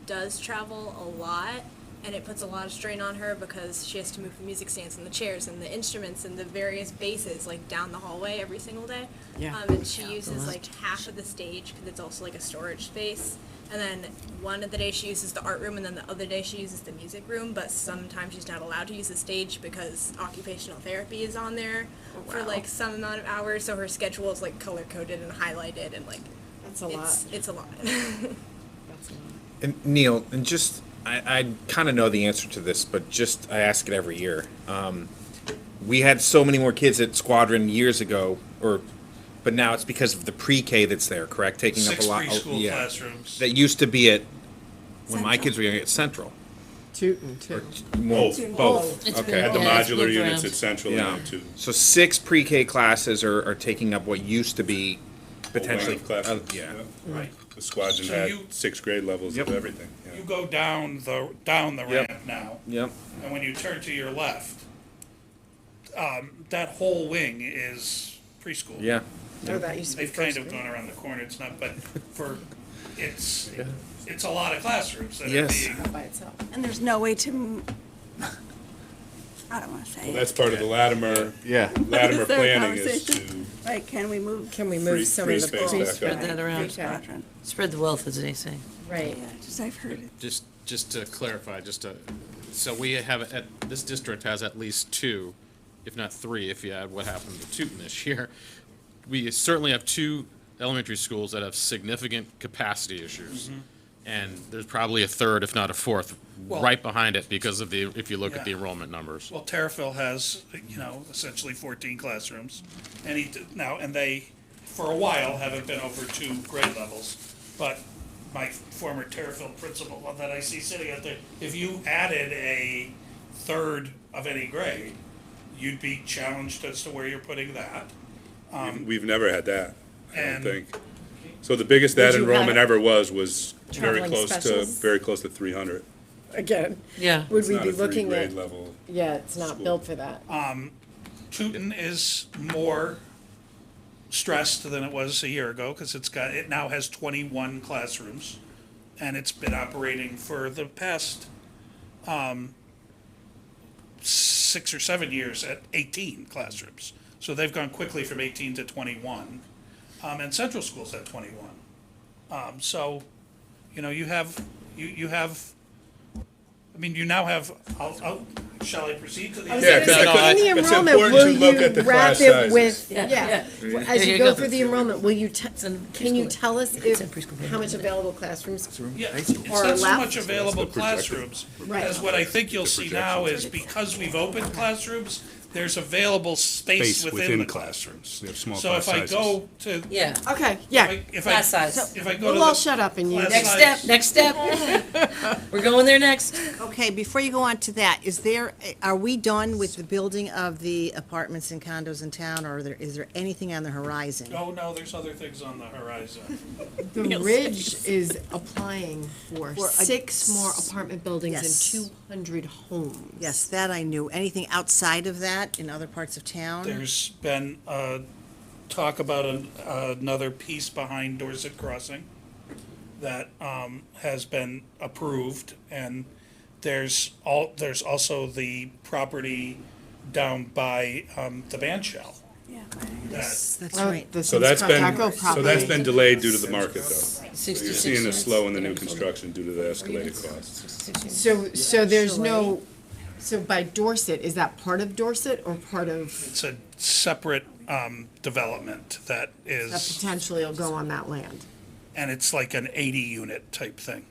Speaker 4: does travel a lot, and it puts a lot of strain on her because she has to move the music stands and the chairs and the instruments and the various basses like down the hallway every single day.
Speaker 1: Yeah.
Speaker 4: And she uses like half of the stage because it's also like a storage space. And then one of the days she uses the art room, and then the other day she uses the music room. But sometimes she's not allowed to use the stage because occupational therapy is on there for like some amount of hours. So her schedule is like color coded and highlighted, and like
Speaker 1: That's a lot.
Speaker 4: it's a lot.
Speaker 5: And Neil, and just, I kind of know the answer to this, but just, I ask it every year. We had so many more kids at Squadron years ago, but now it's because of the pre-K that's there, correct? Taking up a
Speaker 9: Six
Speaker 5: lot.
Speaker 9: preschool
Speaker 5: yeah.
Speaker 9: classrooms.
Speaker 5: That used to be at, when my kids were young, at Central.
Speaker 1: Tootin' too.
Speaker 5: Both.
Speaker 6: It's
Speaker 5: Okay.
Speaker 6: been-
Speaker 3: Had the
Speaker 6: Yeah, it's
Speaker 3: modular
Speaker 6: moved
Speaker 3: units
Speaker 6: around.
Speaker 3: at Central
Speaker 5: Yeah.
Speaker 3: and two.
Speaker 5: So 6 pre-K classes are taking up what used to be potentially.
Speaker 3: Classes.
Speaker 5: Yeah.
Speaker 9: Right.
Speaker 3: The squadron
Speaker 9: So
Speaker 3: had
Speaker 9: you-
Speaker 3: 6th grade levels of
Speaker 5: Yep.
Speaker 3: everything. yeah.
Speaker 9: You go down the
Speaker 5: Yep.
Speaker 9: ramp now,
Speaker 5: Yep.
Speaker 9: and when you turn to your left, that whole wing is preschool.
Speaker 5: Yeah.
Speaker 1: Oh, that used to be
Speaker 9: They've kind
Speaker 1: first
Speaker 9: of
Speaker 1: grade.
Speaker 9: gone around the corner, it's not, but it's a lot of classrooms that are
Speaker 5: Yes.
Speaker 9: being,
Speaker 1: By itself.
Speaker 10: And there's no way to, I don't wanna say
Speaker 3: Well,
Speaker 10: it.
Speaker 3: that's part of the Latimer,
Speaker 5: Yeah.
Speaker 3: Latimer
Speaker 10: Is there a
Speaker 3: planning is to
Speaker 10: conversation? Right, can we move?
Speaker 1: Can we
Speaker 3: free
Speaker 1: move some of the
Speaker 3: space
Speaker 1: pre-
Speaker 3: back up.
Speaker 6: Spread that around.
Speaker 10: Squadron?
Speaker 6: Spread the wealth, as they say.
Speaker 1: Right.
Speaker 10: Yeah, just I've heard it.
Speaker 11: Just to clarify, so we have, this district has at least 2, if not 3, if you add what happened to Tooten this year. We certainly have 2 elementary schools that have significant capacity issues. And there's probably a third, if not a fourth,
Speaker 9: Well-
Speaker 11: right behind it because of if you look at the
Speaker 9: Yeah.
Speaker 11: enrollment numbers.
Speaker 9: well, Terriffill has, essentially 14 classrooms. And they, for a while, haven't been over 2 grade levels. But my former Terriffill principal that I see sitting out there, if you added a third of any grade, you'd be challenged as to where you're putting that.
Speaker 3: We've never had that, I don't
Speaker 9: And-
Speaker 3: think. So the biggest that
Speaker 1: Would you
Speaker 3: enrollment
Speaker 1: have
Speaker 3: ever was
Speaker 1: traveling specials?
Speaker 3: very close to 300.
Speaker 1: Again,
Speaker 6: Yeah.
Speaker 1: would
Speaker 3: It's
Speaker 1: we
Speaker 3: not
Speaker 1: be
Speaker 3: a
Speaker 1: looking
Speaker 3: three-grade
Speaker 1: at,
Speaker 3: level.
Speaker 1: yeah, it's not
Speaker 3: school.
Speaker 1: built for that.
Speaker 9: Tooten is more stressed than it was a year ago, because it now has 21 classrooms, and it's been operating for the past 6 or 7 years at 18 classrooms. So they've gone quickly from 18 to 21, and Central School's at 21. So, you have, you now have, shall I proceed to the?
Speaker 1: I was
Speaker 3: Yeah,
Speaker 1: gonna
Speaker 3: 'cause
Speaker 1: say,
Speaker 3: I-
Speaker 1: in the
Speaker 3: it's
Speaker 1: enrollment,
Speaker 3: important
Speaker 1: will
Speaker 3: to look
Speaker 1: you
Speaker 3: at the
Speaker 1: wrap
Speaker 3: class
Speaker 1: it
Speaker 3: sizes.
Speaker 1: with,
Speaker 6: Yeah,
Speaker 1: yeah,
Speaker 6: yeah.
Speaker 1: as
Speaker 6: There
Speaker 1: you
Speaker 6: you
Speaker 1: go
Speaker 6: go.
Speaker 1: through the enrollment, will you,
Speaker 6: in
Speaker 1: can you
Speaker 6: preschool.
Speaker 1: tell us
Speaker 6: It's in preschool.
Speaker 1: how much available classrooms?
Speaker 9: Yeah, it's
Speaker 1: Or
Speaker 9: not so
Speaker 1: left.
Speaker 9: much available
Speaker 3: That's the projected.
Speaker 9: classrooms,
Speaker 1: Right.
Speaker 9: as what I think you'll see now is because we've opened classrooms, there's available space within the classrooms.
Speaker 3: They have small
Speaker 9: So
Speaker 3: class
Speaker 9: if I
Speaker 3: sizes.
Speaker 9: go to,
Speaker 6: Yeah.
Speaker 1: Okay, yeah.
Speaker 9: if
Speaker 6: Class
Speaker 9: I,
Speaker 6: size.
Speaker 9: if I go to
Speaker 1: We'll all
Speaker 9: the,
Speaker 1: shut up and you.
Speaker 9: class
Speaker 6: Next
Speaker 9: size-
Speaker 6: step, next step. We're going there next.
Speaker 8: Okay, before you go on to that, are we done with the building of the apartments and condos in town, or is there anything on the horizon?
Speaker 9: oh no, there's other things on the horizon.
Speaker 1: The Ridge is applying for
Speaker 8: For a-
Speaker 1: 6 more apartment buildings
Speaker 8: Yes.
Speaker 1: and 200 homes.
Speaker 8: Yes, that I knew. Anything outside of that in other parts of town?
Speaker 9: There's been, talk about another piece behind Dorset Crossing that, has been approved, and there's also the property down by, the band shell.
Speaker 10: Yeah.
Speaker 8: That's
Speaker 1: Oh,
Speaker 8: right.
Speaker 1: the
Speaker 3: So that's been,
Speaker 1: Taco
Speaker 3: so
Speaker 1: property.
Speaker 3: that's been delayed due to the market, though. So
Speaker 6: 66
Speaker 3: you're seeing a
Speaker 6: units.
Speaker 3: slow in the new construction due to the escalated costs.
Speaker 1: So there's no, so by Dorset, is that part of Dorset or part of,
Speaker 9: It's a separate, development that
Speaker 1: That
Speaker 9: is,
Speaker 1: potentially will go on that land.
Speaker 9: and it's like an 80-unit type thing.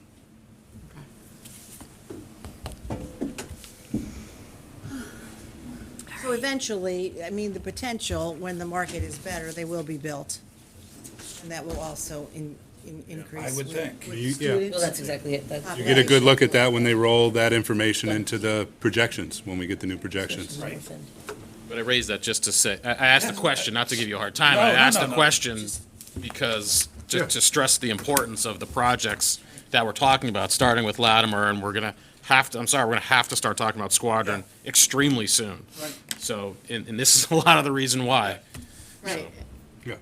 Speaker 8: So eventually, I mean, the potential, when the market is better, they will be built. And that will also increase.
Speaker 9: I would
Speaker 8: with-
Speaker 9: think.
Speaker 8: with
Speaker 3: You- yeah.
Speaker 8: students.
Speaker 6: Well, that's exactly it. That's
Speaker 3: You get a good look at that when they roll that information into the projections, when we get the new projections.
Speaker 9: Right.
Speaker 11: But I raised that just to say, I asked the question, not to give you a hard time.
Speaker 9: No,
Speaker 11: I
Speaker 9: no,
Speaker 11: asked
Speaker 9: no,
Speaker 11: the
Speaker 9: no.
Speaker 11: question because,
Speaker 3: Yeah.
Speaker 11: to stress the importance of the projects that we're talking about, starting with Latimer, and we're gonna have to, I'm sorry, we're gonna have to start talking about Squadron extremely soon.
Speaker 9: Right.
Speaker 11: So, and this is a lot of the reason why.
Speaker 1: Right.
Speaker 3: Yeah.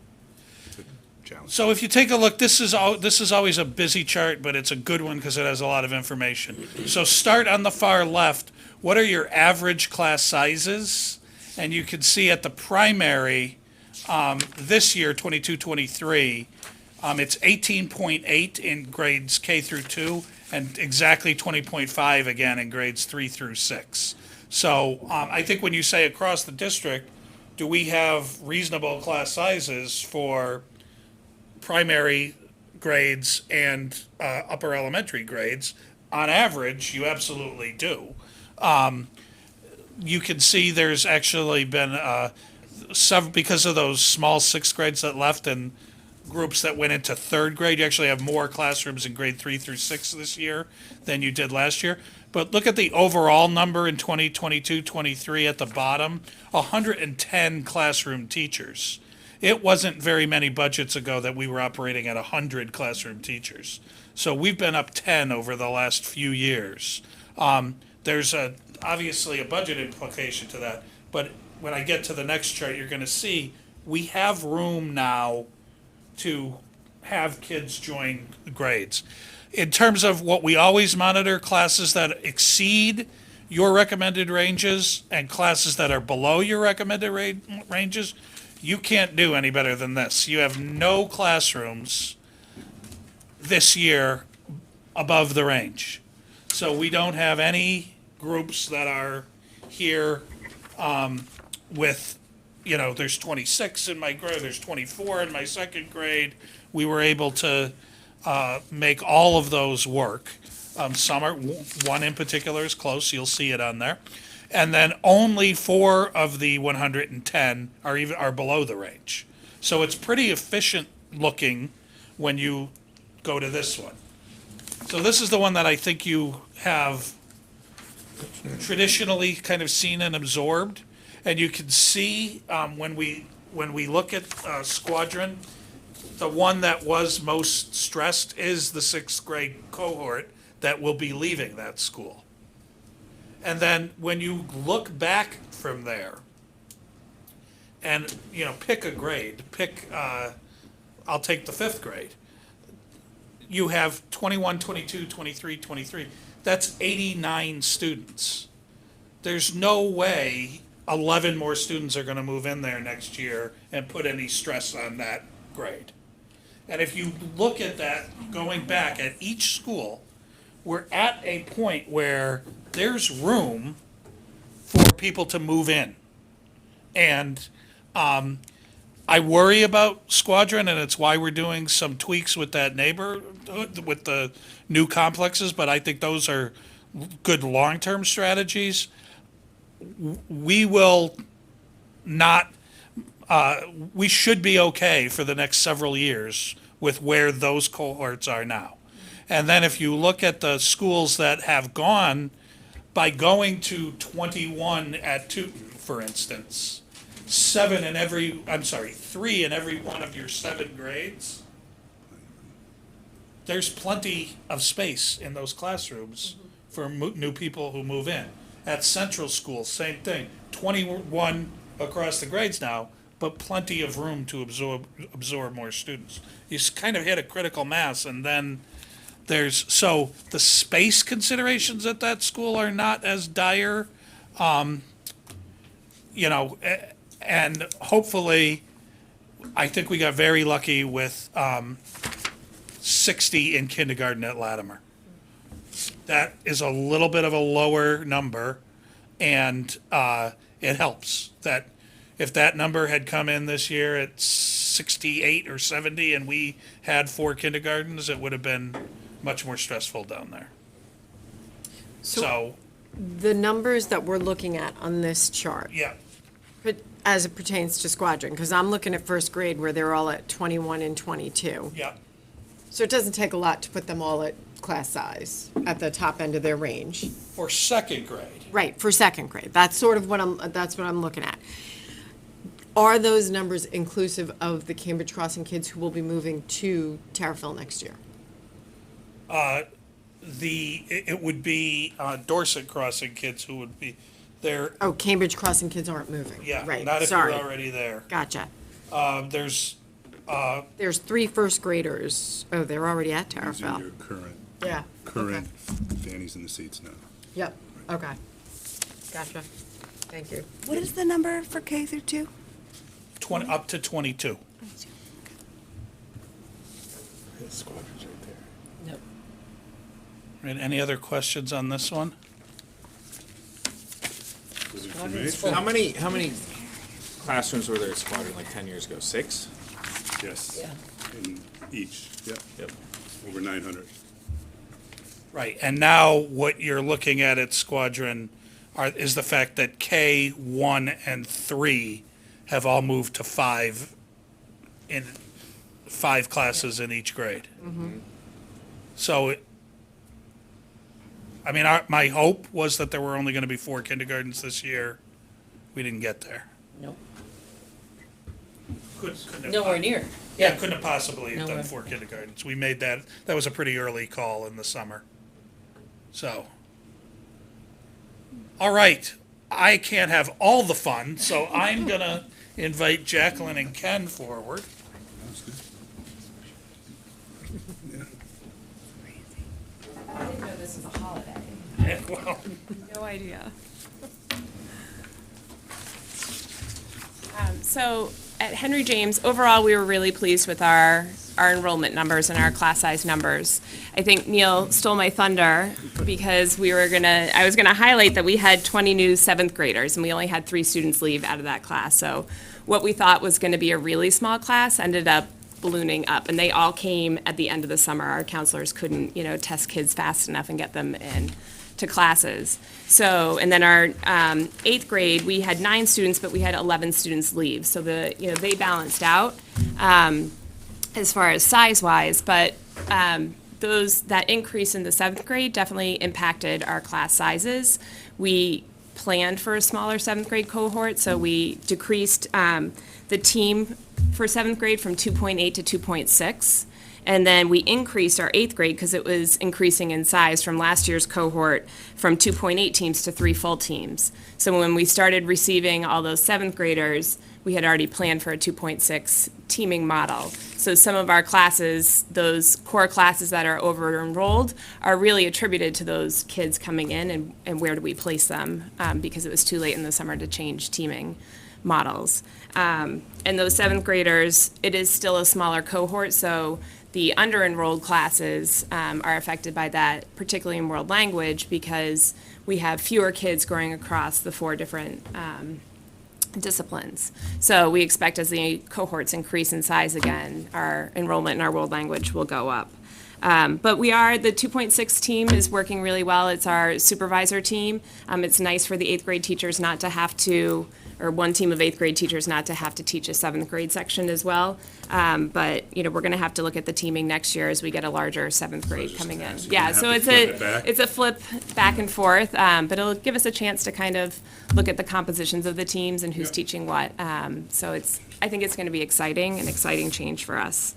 Speaker 3: It's a challenge.
Speaker 9: So if you take a look, this is always a busy chart, but it's a good one because it has a lot of information. So start on the far left. What are your average class sizes? And you can see at the primary, this year, 22-23, it's 18.8 in grades K through 2, and exactly 20.5 again in grades 3 through 6. So I think when you say across the district, do we have reasonable class sizes for primary grades and upper elementary grades? On average, you absolutely do. You can see there's actually been some, because of those small sixth grades that left and groups that went into third grade, you actually have more classrooms in grade 3 through 6 this year than you did last year. But look at the overall number in 2022-23 at the bottom, 110 classroom teachers. It wasn't very many budgets ago that we were operating at 100 classroom teachers. So we've been up 10 over the last few years. There's obviously a budget implication to that, but when I get to the next chart, you're going to see we have room now to have kids join grades. In terms of what we always monitor, classes that exceed your recommended ranges and classes that are below your recommended ranges, you can't do any better than this. You have no classrooms this year above the range. So we don't have any groups that are here with, there's 26 in my grade, there's 24 in my second grade. We were able to make all of those work. Some are, one in particular is close, you'll see it on there. And then only 4 of the 110 are below the range. So it's pretty efficient looking when you go to this one. So this is the one that I think you have traditionally kind of seen and absorbed. And you can see when we look at Squadron, the one that was most stressed is the 6th grade cohort that will be leaving that school. And then when you look back from there and, pick a grade, I'll take the 5th grade. You have 21, 22, 23, 23. That's 89 students. There's no way 11 more students are going to move in there next year and put any stress on that grade. And if you look at that, going back at each school, we're at a point where there's room for people to move in. And I worry about Squadron, and it's why we're doing some tweaks with that neighborhood, with the new complexes, but I think those are good long-term strategies. We will not, we should be okay for the next several years with where those cohorts are now. And then if you look at the schools that have gone, by going to 21 at Tooten, for instance, 3 in every one of your 7 grades, there's plenty of space in those classrooms for new people who move in. At Central School, same thing, 21 across the grades now, but plenty of room to absorb more students. You kind of hit a critical mass, and then so the space considerations at that school are not as dire, and hopefully, I think we got very lucky with 60 in kindergarten at Latimer. That is a little bit of a lower number, and it helps that if that number had come in this year at 68 or 70 and we had 4 kindergartens, it would have been much more stressful down there. So,
Speaker 1: The numbers that we're looking at on this chart,
Speaker 9: yeah,
Speaker 1: but as it pertains to Squadron, because I'm looking at first grade where they're all at 21 and 22.
Speaker 9: yeah.
Speaker 1: So it doesn't take a lot to put them all at class size, at the top end of their range.
Speaker 9: For second grade,
Speaker 1: Right, for second grade. That's sort of that's what I'm looking at. Are those numbers inclusive of the Cambridge Crossing kids who will be moving to Terriffill next year?
Speaker 9: it would be Dorset Crossing kids who would be there.
Speaker 1: Oh, Cambridge Crossing kids aren't moving.
Speaker 9: Yeah,
Speaker 1: Right,
Speaker 9: not if you're
Speaker 1: sorry.
Speaker 9: already there.
Speaker 1: Gotcha.
Speaker 9: There's,
Speaker 1: There's 3 first graders. Oh, they're already at
Speaker 3: These are
Speaker 1: Terriffill.
Speaker 3: your
Speaker 1: Yeah.
Speaker 3: current fannies in the seats now.
Speaker 1: Yep, okay. Gotcha. Thank you.
Speaker 10: What is the number for K through 2?
Speaker 9: up to 22.
Speaker 3: Squadron's right there.
Speaker 6: Yep.
Speaker 9: Right, any other questions on this one?
Speaker 3: Was it information?
Speaker 5: How many classrooms were there at Squadron like 10 years ago? 6?
Speaker 3: Yes.
Speaker 6: Yeah.
Speaker 3: In each, yep,
Speaker 5: Yep.
Speaker 3: over 900.
Speaker 9: Right, and now what you're looking at Squadron is the fact that K, 1, and 3 have all moved to 5 classes in each grade. So, my hope was that there were only going to be 4 kindergartens this year. We didn't get there.
Speaker 6: Nope.
Speaker 9: Couldn't have-
Speaker 6: Nowhere near.
Speaker 9: Yeah, couldn't have possibly have done
Speaker 6: Nowhere.
Speaker 9: 4 kindergartens. We made that was a pretty early call in the summer. So, all right, I can't have all the fun, so I'm gonna invite Jacqueline and Ken forward.
Speaker 3: That's good.
Speaker 12: I didn't know this was a holiday.
Speaker 9: Yeah, well,
Speaker 12: No idea. So at Henry James, overall, we were really pleased with our enrollment numbers and our class size numbers. I think Neil stole my thunder because I was gonna highlight that we had 20 new 7th graders and we only had 3 students leave out of that class. So what we thought was gonna be a really small class ended up ballooning up, and they all came at the end of the summer. Our counselors couldn't, test kids fast enough and get them in to classes. So, and then our 8th grade, we had 9 students, but we had 11 students leave. So they balanced out as far as size-wise, but that increase in the 7th grade definitely impacted our class sizes. We planned for a smaller 7th grade cohort, so we decreased the team for 7th grade from 2.8 to 2.6. And then we increased our 8th grade because it was increasing in size from last year's cohort from 2.8 teams to 3 full teams. So when we started receiving all those 7th graders, we had already planned for a 2.6 teaming model. So some of our classes, those core classes that are over-enrolled, are really attributed to those kids coming in and where do we place them, because it was too late in the summer to change teaming models. And those 7th graders, it is still a smaller cohort, so the under-enrolled classes are affected by that, particularly in world language, because we have fewer kids going across the 4 different disciplines. So we expect as the cohorts increase in size again, our enrollment in our world language will go up. But the 2.6 team is working really well. It's our supervisor team. It's nice for the 8th grade teachers not to have to, or one team of 8th grade teachers not to have to teach a 7th grade section as well. But, we're going to have to look at the teaming next year as we get a larger 7th grade
Speaker 3: just
Speaker 12: coming in.
Speaker 3: asking,
Speaker 12: Yeah,
Speaker 3: have
Speaker 12: so
Speaker 3: to flip it back?
Speaker 12: it's a flip back and forth, but it'll give us a chance to kind of look at the compositions of the teams and who's teaching what. So I think it's going to be an exciting change for us.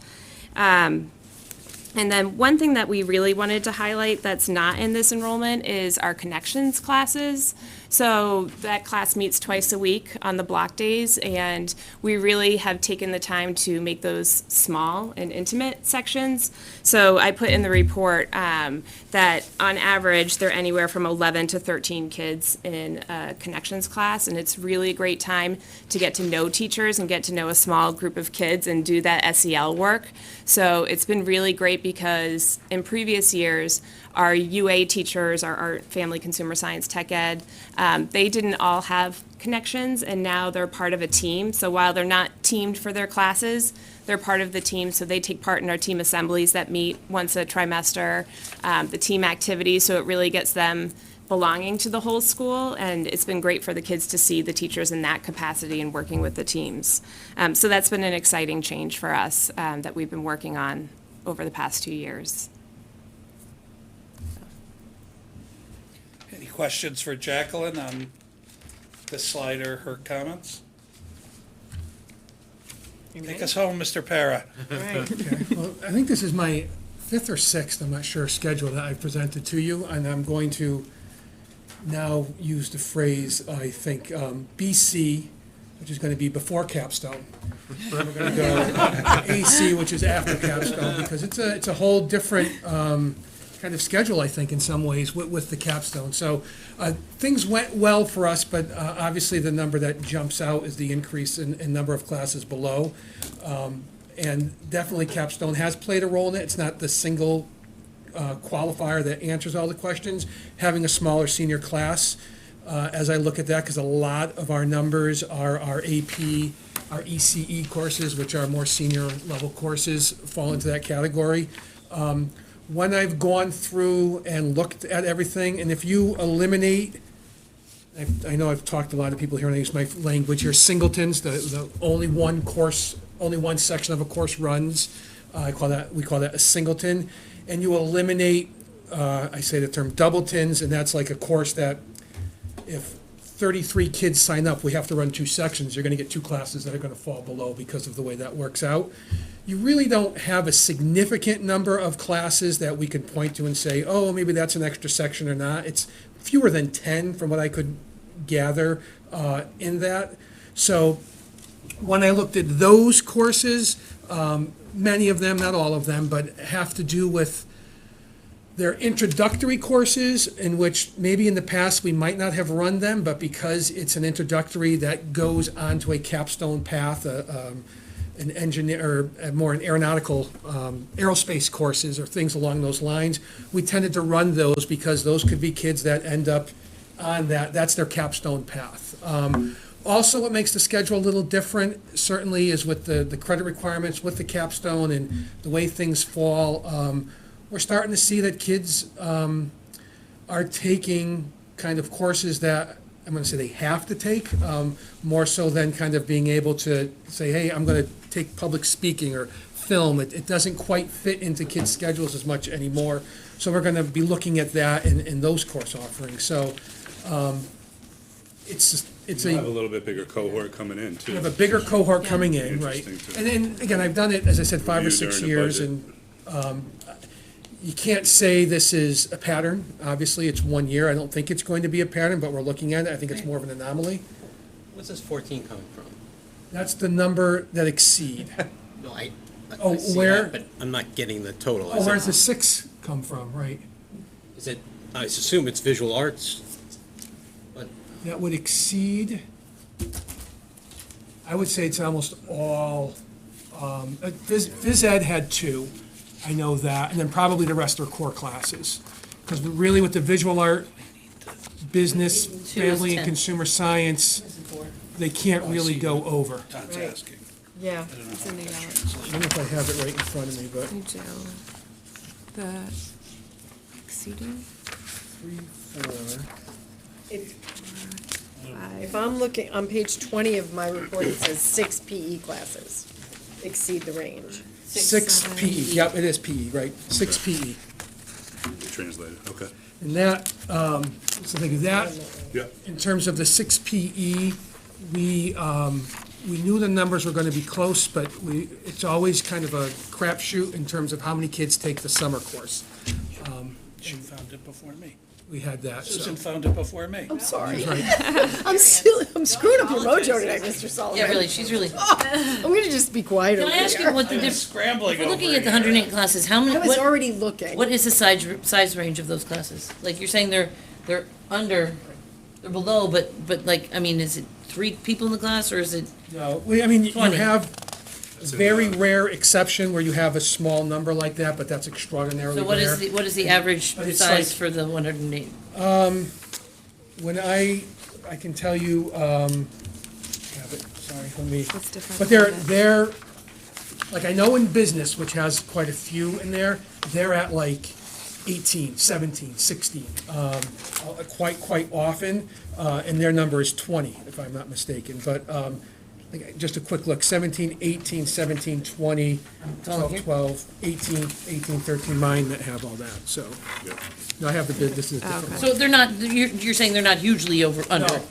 Speaker 12: And then one thing that we really wanted to highlight that's not in this enrollment is our connections classes. So that class meets twice a week on the block days, and we really have taken the time to make those small and intimate sections. So I put in the report that on average, they're anywhere from 11 to 13 kids in a connections class, and it's really a great time to get to know teachers and get to know a small group of kids and do that SEL work. So it's been really great because in previous years, our UA teachers, our art, family, consumer science, tech ed, they didn't all have connections, and now they're part of a team. So while they're not teamed for their classes, they're part of the team, so they take part in our team assemblies that meet once a trimester, the team activities, so it really gets them belonging to the whole school, and it's been great for the kids to see the teachers in that capacity and working with the teams. So that's been an exciting change for us that we've been working on over the past 2 years.
Speaker 9: Any questions for Jacqueline on this slide or her comments? Take us home, Mr. Para.
Speaker 13: Okay, well, I think this is my fifth or sixth, I'm not sure, schedule that I've presented to you, and I'm going to now use the phrase, I think, BC, which is going to be before capstone. And we're going to go AC, which is after capstone, because it's a whole different kind of schedule, I think, in some ways, with the capstone. So things went well for us, but obviously the number that jumps out is the increase in number of classes below. And definitely capstone has played a role in it. It's not the single qualifier that answers all the questions. Having a smaller senior class, as I look at that, because a lot of our numbers are our AP, our ECE courses, which are more senior level courses, fall into that category. When I've gone through and looked at everything, and if you eliminate, I know I've talked to a lot of people here, and I use my language here, singletons, the only one course, only one section of a course runs, we call that a singleton, and you eliminate, I say the term doubletons, and that's like a course that if 33 kids sign up, we have to run 2 sections, you're gonna get 2 classes that are gonna fall below because of the way that works out. You really don't have a significant number of classes that we could point to and say, oh, maybe that's an extra section or not. It's fewer than 10 from what I could gather in that. So when I looked at those courses, many of them, not all of them, but have to do with their introductory courses in which maybe in the past we might not have run them, but because it's an introductory that goes onto a capstone path, an engineer, or more an aeronautical, aerospace courses or things along those lines, we tended to run those because those could be kids that end up on that's their capstone path. Also, what makes the schedule a little different certainly is with the credit requirements, with the capstone and the way things fall. We're starting to see that kids are taking kind of courses that I'm going to say they have to take, more so than kind of being able to say, hey, I'm going to take public speaking or film. It doesn't quite fit into kids' schedules as much anymore. So we're going to be looking at that in those course offerings. So it's
Speaker 3: You have a little bit bigger cohort coming in, too.
Speaker 13: we have a bigger cohort coming in, right?
Speaker 3: Interesting, too.
Speaker 13: And then, again, I've done it, as I said, 5 or
Speaker 3: Review
Speaker 13: 6
Speaker 3: during the
Speaker 13: years,
Speaker 3: budget.
Speaker 13: and you can't say this is a pattern. Obviously, it's 1 year. I don't think it's going to be a pattern, but we're looking at it. I think it's more of an anomaly.
Speaker 7: What's this 14 coming from?
Speaker 13: That's the number that exceed.
Speaker 7: No, I
Speaker 13: Oh,
Speaker 7: see
Speaker 13: where-
Speaker 7: that, but I'm not getting the total.
Speaker 13: Oh, where's the 6 come from, right?
Speaker 7: Is it, I assume it's visual arts, but
Speaker 13: That would exceed, I would say it's almost all, phys ed had 2, I know that, and then probably the rest are core classes. Because really with the visual art, business,
Speaker 6: 2 is
Speaker 13: family, and
Speaker 6: 10.
Speaker 13: consumer science, they can't really go over.
Speaker 9: Todd's
Speaker 1: Right.
Speaker 9: asking.
Speaker 1: Yeah.
Speaker 9: I don't know
Speaker 1: it's
Speaker 9: how
Speaker 1: in the
Speaker 9: that
Speaker 1: yellow.
Speaker 9: translates.
Speaker 13: I don't know if I have it right in front of me, but
Speaker 12: You do. The exceeding?
Speaker 13: 3, 4.
Speaker 1: If I'm looking, on page 20 of my report, it says 6 PE classes exceed the range.
Speaker 13: 6 PE, yep, it is PE, right, 6 PE.
Speaker 3: Translated, okay.
Speaker 13: And that, so think of that,
Speaker 3: Yeah.
Speaker 13: in terms of the 6 PE, we knew the numbers were gonna be close, but it's always kind of a crapshoot in terms of how many kids take the summer course.
Speaker 9: She found it before me.
Speaker 13: We had that, so.
Speaker 9: Susan found it before me.
Speaker 1: I'm sorry.
Speaker 13: Right.
Speaker 1: I'm screwing up your mojo tonight, Mr. Sullivan.
Speaker 6: Yeah, really, she's really.
Speaker 1: I'm gonna just be quiet
Speaker 6: Can
Speaker 1: over
Speaker 6: I ask you
Speaker 1: here.
Speaker 6: what the
Speaker 9: I'm
Speaker 6: difference?
Speaker 9: scrambling
Speaker 6: We're
Speaker 9: over
Speaker 6: looking at the
Speaker 9: here.
Speaker 6: 108 classes. How many?
Speaker 1: I was
Speaker 6: What,
Speaker 1: already looking.
Speaker 6: what is the size range of those classes? Like you're saying they're under, they're below, but like I mean, is it 3 people in the class or is it?
Speaker 13: No, I mean, you
Speaker 6: 20.
Speaker 13: have a very rare exception where you have a small number like that, but that's extraordinarily
Speaker 6: So
Speaker 13: rare.
Speaker 6: what is the average
Speaker 13: But it's
Speaker 6: size
Speaker 13: like-
Speaker 6: for the 108?
Speaker 13: When I I can tell you, have it, sorry, let me.
Speaker 12: What's different
Speaker 13: But
Speaker 12: about
Speaker 13: they're, like, I know in business, which has quite a few in there, they're at like 18, 17, 16, quite often, and their number is 20, if I'm not mistaken, but, like, just a quick look, 17, 18, 17, 20, 12, 12, 18, 18, 13, mine that have all that, so. No, I have the bid, this is a different one.
Speaker 6: So they're not, you're saying they're not hugely under?
Speaker 13: No, no.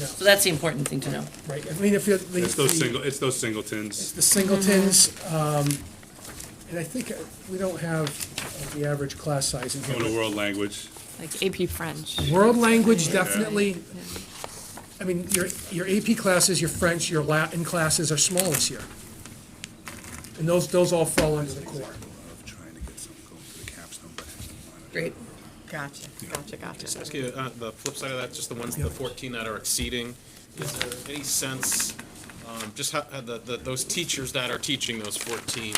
Speaker 6: So that's the important thing to know.
Speaker 13: Right, I mean, if you.
Speaker 3: It's those singletons.
Speaker 13: The singletons, and I think we don't have the average class size in
Speaker 3: Going to
Speaker 13: here.
Speaker 3: world language.
Speaker 12: Like AP French.
Speaker 13: World language, definitely. I mean, your AP classes, your French, your Latin classes are small this year. And those all fall under the core.
Speaker 3: Of trying to get some going for the capstone, but
Speaker 6: Great.
Speaker 1: Gotcha.
Speaker 11: Just ask you, the flip side of that, just the ones, the 14 that are exceeding, is there any sense, just how, those teachers that are teaching those 14,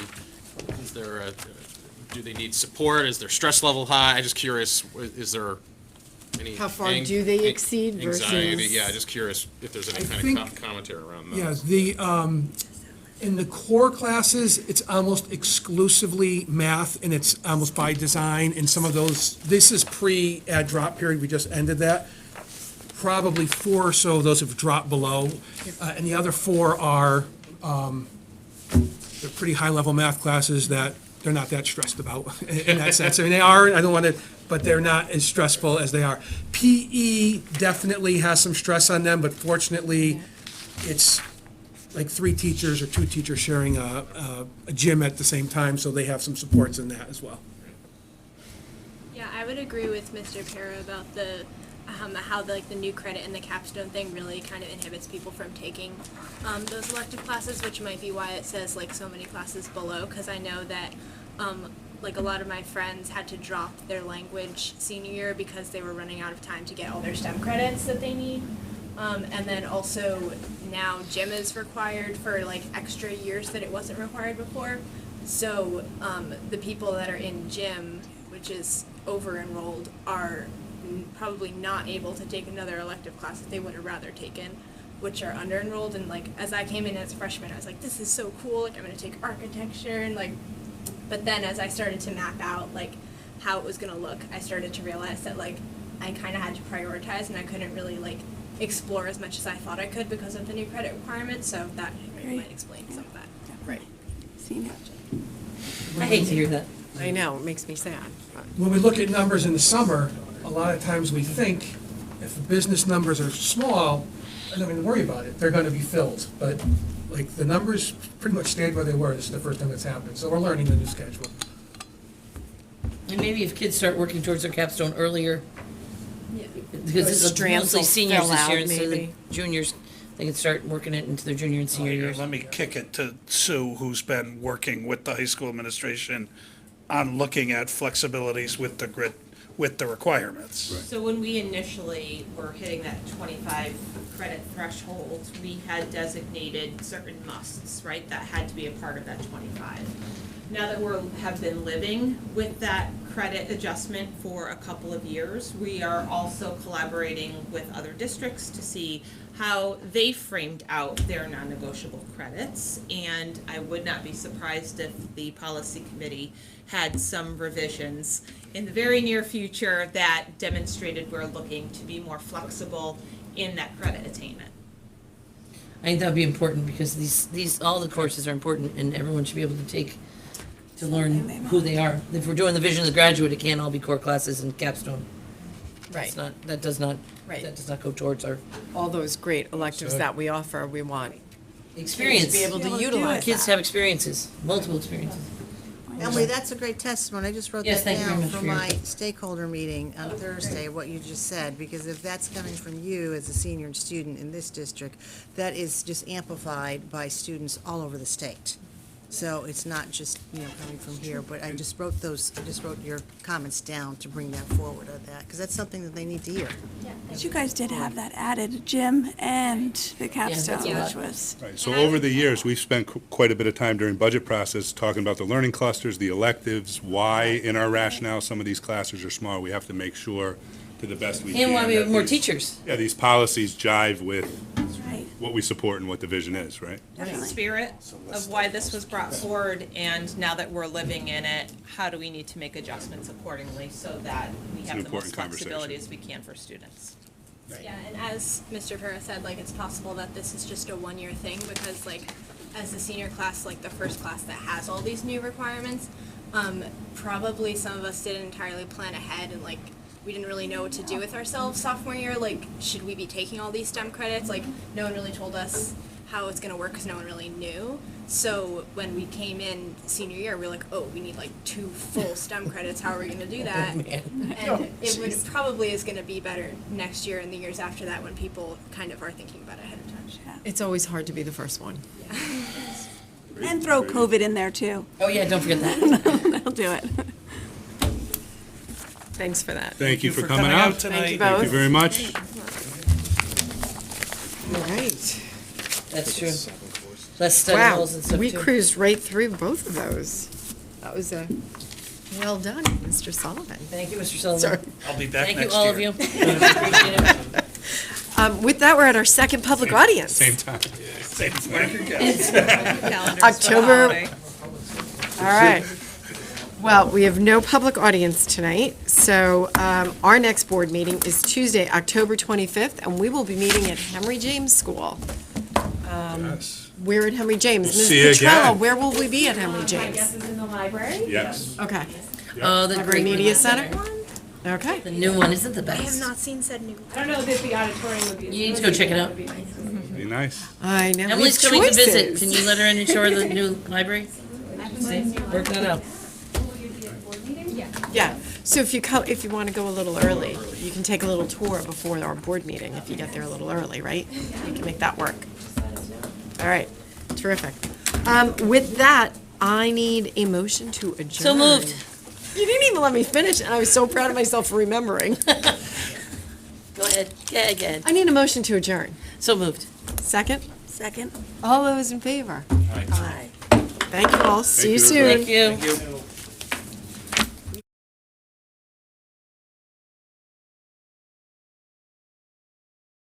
Speaker 11: is there do they need support? Is their stress level high? I'm just curious, is there any?
Speaker 1: How far do they exceed
Speaker 11: Anxiety,
Speaker 1: versus-
Speaker 11: yeah, just curious if there's any
Speaker 13: I
Speaker 11: kind of
Speaker 13: think-
Speaker 11: commentary around that.
Speaker 13: Yeah, in the core classes, it's almost exclusively math, and it's almost by design, and some of those, this is pre-add drop period, we just ended that. Probably 4 or so of those have dropped below, and the other 4 are, they're pretty high-level math classes that they're not that stressed about, in that sense. I mean, they are, I don't want to, but they're not as stressful as they are. PE definitely has some stress on them, but fortunately, it's like 3 teachers or 2 teachers sharing a gym at the same time, so they have some supports in that as well.
Speaker 4: Yeah, I would agree with Mr. Para about how the new credit and the capstone thing really kind of inhibits people from taking those elective classes, which might be why it says like so many classes below, because I know that like a lot of my friends had to drop their language senior year because they were running out of time to get all their STEM credits that they need. And then also now gym is required for like extra years that it wasn't required before. So the people that are in gym, which is over-enrolled, are probably not able to take another elective class that they would have rather taken, which are under-enrolled. And like as I came in as a freshman, I was like, this is so cool, like I'm gonna take architecture and like, but then as I started to map out like how it was gonna look, I started to realize that like I kind of had to prioritize and I couldn't really like explore as much as I thought I could because of the new credit requirements, so that
Speaker 10: Great.
Speaker 4: might explain some of that.
Speaker 1: Right.
Speaker 10: Seen it.
Speaker 6: I hate to hear that.
Speaker 1: I know, it makes me sad.
Speaker 13: When we look at numbers in the summer, a lot of times we think if the business numbers are small, I don't even worry about it, they're gonna be filled. But like the numbers pretty much stayed where they were, this is the first time it's happened, so we're learning the new schedule.
Speaker 6: And maybe if kids start working towards their capstone earlier,
Speaker 4: Yeah.
Speaker 6: because this is
Speaker 1: Strands
Speaker 6: mostly
Speaker 1: will
Speaker 6: seniors
Speaker 1: fill
Speaker 6: this
Speaker 1: out,
Speaker 6: year, and so the
Speaker 1: maybe.
Speaker 6: juniors, they can start working it into their junior and senior years.
Speaker 9: Let me kick it to Sue, who's been working with the high school administration on looking at flexibilities with the grid, with the requirements.
Speaker 2: So when we initially were hitting that 25 credit threshold, we had designated certain musts, right, that had to be a part of that 25. Now that have been living with that credit adjustment for a couple of years, we are also collaborating with other districts to see how they framed out their non-negotiable credits. And I would not be surprised if the policy committee had some revisions in the very near future that demonstrated we're looking to be more flexible in that credit attainment.
Speaker 6: I think that would be important because these, all the courses are important and everyone should be able to learn who they are. If we're doing the vision of the graduate, it can't all be core classes and capstone.
Speaker 1: Right.
Speaker 6: It's not, that does not go towards our
Speaker 1: All those great electives that we offer, we want
Speaker 6: experience.
Speaker 1: to be able to
Speaker 10: Able to do
Speaker 1: utilize
Speaker 10: it.
Speaker 6: Kids
Speaker 1: that.
Speaker 6: have experiences, multiple experiences.
Speaker 8: Emily, that's a great testimony. I just wrote
Speaker 6: Yes,
Speaker 8: that
Speaker 6: thank you very
Speaker 8: down
Speaker 6: much
Speaker 8: for
Speaker 6: for your-
Speaker 8: my stakeholder meeting on Thursday, what you just said, because if that's coming from you as a senior student in this district, that is just amplified by students all over the state. So it's not just, coming from here, but I just wrote your comments down to bring that forward of that, because that's something that they need to hear.
Speaker 10: But you guys did have that added gym and the capstone,
Speaker 6: that's a lot.
Speaker 10: which was,
Speaker 3: Right, so over the years, we've spent quite a bit of time during budget process talking about the learning clusters, the electives, why in our rationale some of these classes are small. We have to make sure to the best we can.
Speaker 6: And why we have
Speaker 3: that
Speaker 6: more
Speaker 3: these-
Speaker 6: teachers.
Speaker 3: Yeah, these policies jive with
Speaker 10: Right.
Speaker 3: what we support and what the vision is, right?
Speaker 2: The spirit of why this was brought forward, and now that we're living in it, how do we need to make adjustments accordingly so that we
Speaker 3: an
Speaker 2: have the
Speaker 3: important
Speaker 2: most flexibility
Speaker 3: conversation.
Speaker 2: as we can for students?
Speaker 4: Yeah, and as Mr. Farah said, like, it's possible that this is just a one-year thing, because, like, as the senior class, like, the first class that has all these new requirements, probably some of us didn't entirely plan ahead, and, like, we didn't really know what to do with ourselves sophomore year, like, should we be taking all these STEM credits? Like, no one really told us how it's gonna work, because no one really knew. So when we came in senior year, we were like, oh, we need like 2 full STEM credits, how are we gonna do that? And it would, probably is gonna be better next year and the years after that, when people kind of are thinking about it ahead of time.
Speaker 1: It's always hard to be the first one.
Speaker 10: And throw COVID in there, too.
Speaker 6: Oh, yeah, don't forget that.
Speaker 10: That'll do it.
Speaker 1: Thanks for that.
Speaker 3: Thank you for coming out.
Speaker 1: Thank you
Speaker 3: Thank you
Speaker 1: both.
Speaker 3: very much.
Speaker 1: All right.
Speaker 6: That's true. Less study
Speaker 1: Wow,
Speaker 6: halls and stuff
Speaker 1: we
Speaker 6: too.
Speaker 1: cruised right through both of those. That was well done, Mr. Sullivan.
Speaker 6: Thank you, Mr. Sullivan.
Speaker 1: Sorry.
Speaker 9: I'll be back
Speaker 6: Thank you,
Speaker 9: next
Speaker 6: all of
Speaker 9: year.
Speaker 6: you. Appreciate it.
Speaker 1: With that, we're at our second public audience.
Speaker 3: Same time.
Speaker 9: Same thing.
Speaker 1: October. All right. Well, we have no public audience tonight, so our next board meeting is Tuesday, October 25th, and we will be meeting at Henry James School.
Speaker 3: Yes.
Speaker 1: We're at Henry James. Ms.
Speaker 3: see you
Speaker 1: Petrella,
Speaker 3: again.
Speaker 12: Uh,
Speaker 1: where will we be at Henry
Speaker 12: I
Speaker 1: James?
Speaker 12: guess is in the library.
Speaker 3: Yes.
Speaker 1: Okay.
Speaker 6: Oh, the
Speaker 1: Library
Speaker 6: great
Speaker 1: Media
Speaker 6: one.
Speaker 1: Center? Okay.
Speaker 6: The new one isn't the
Speaker 4: I have
Speaker 6: best.
Speaker 4: not seen said new.
Speaker 12: I don't know that the auditorium would be.
Speaker 6: You need to go check it out.
Speaker 3: Be nice.
Speaker 1: I know. we
Speaker 6: Emily's
Speaker 1: have
Speaker 6: coming to visit.
Speaker 1: choices.
Speaker 6: Can you let her in and show her the new library? See? Work that out.
Speaker 1: Yeah, so if you want to go a little early, you can take a little tour before our board meeting, if you get there a little early, right? You can make that work. All right, terrific. With that, I need a motion to adjourn.
Speaker 6: So moved.
Speaker 1: You didn't even let me finish, and I was so proud of myself for remembering.
Speaker 6: Go ahead. Go ahead.
Speaker 1: I need a motion to adjourn.
Speaker 6: So moved.
Speaker 1: Second?
Speaker 10: Second.
Speaker 1: All those in favor?
Speaker 6: Aye.
Speaker 1: Thank you all, see you soon.
Speaker 6: Thank you.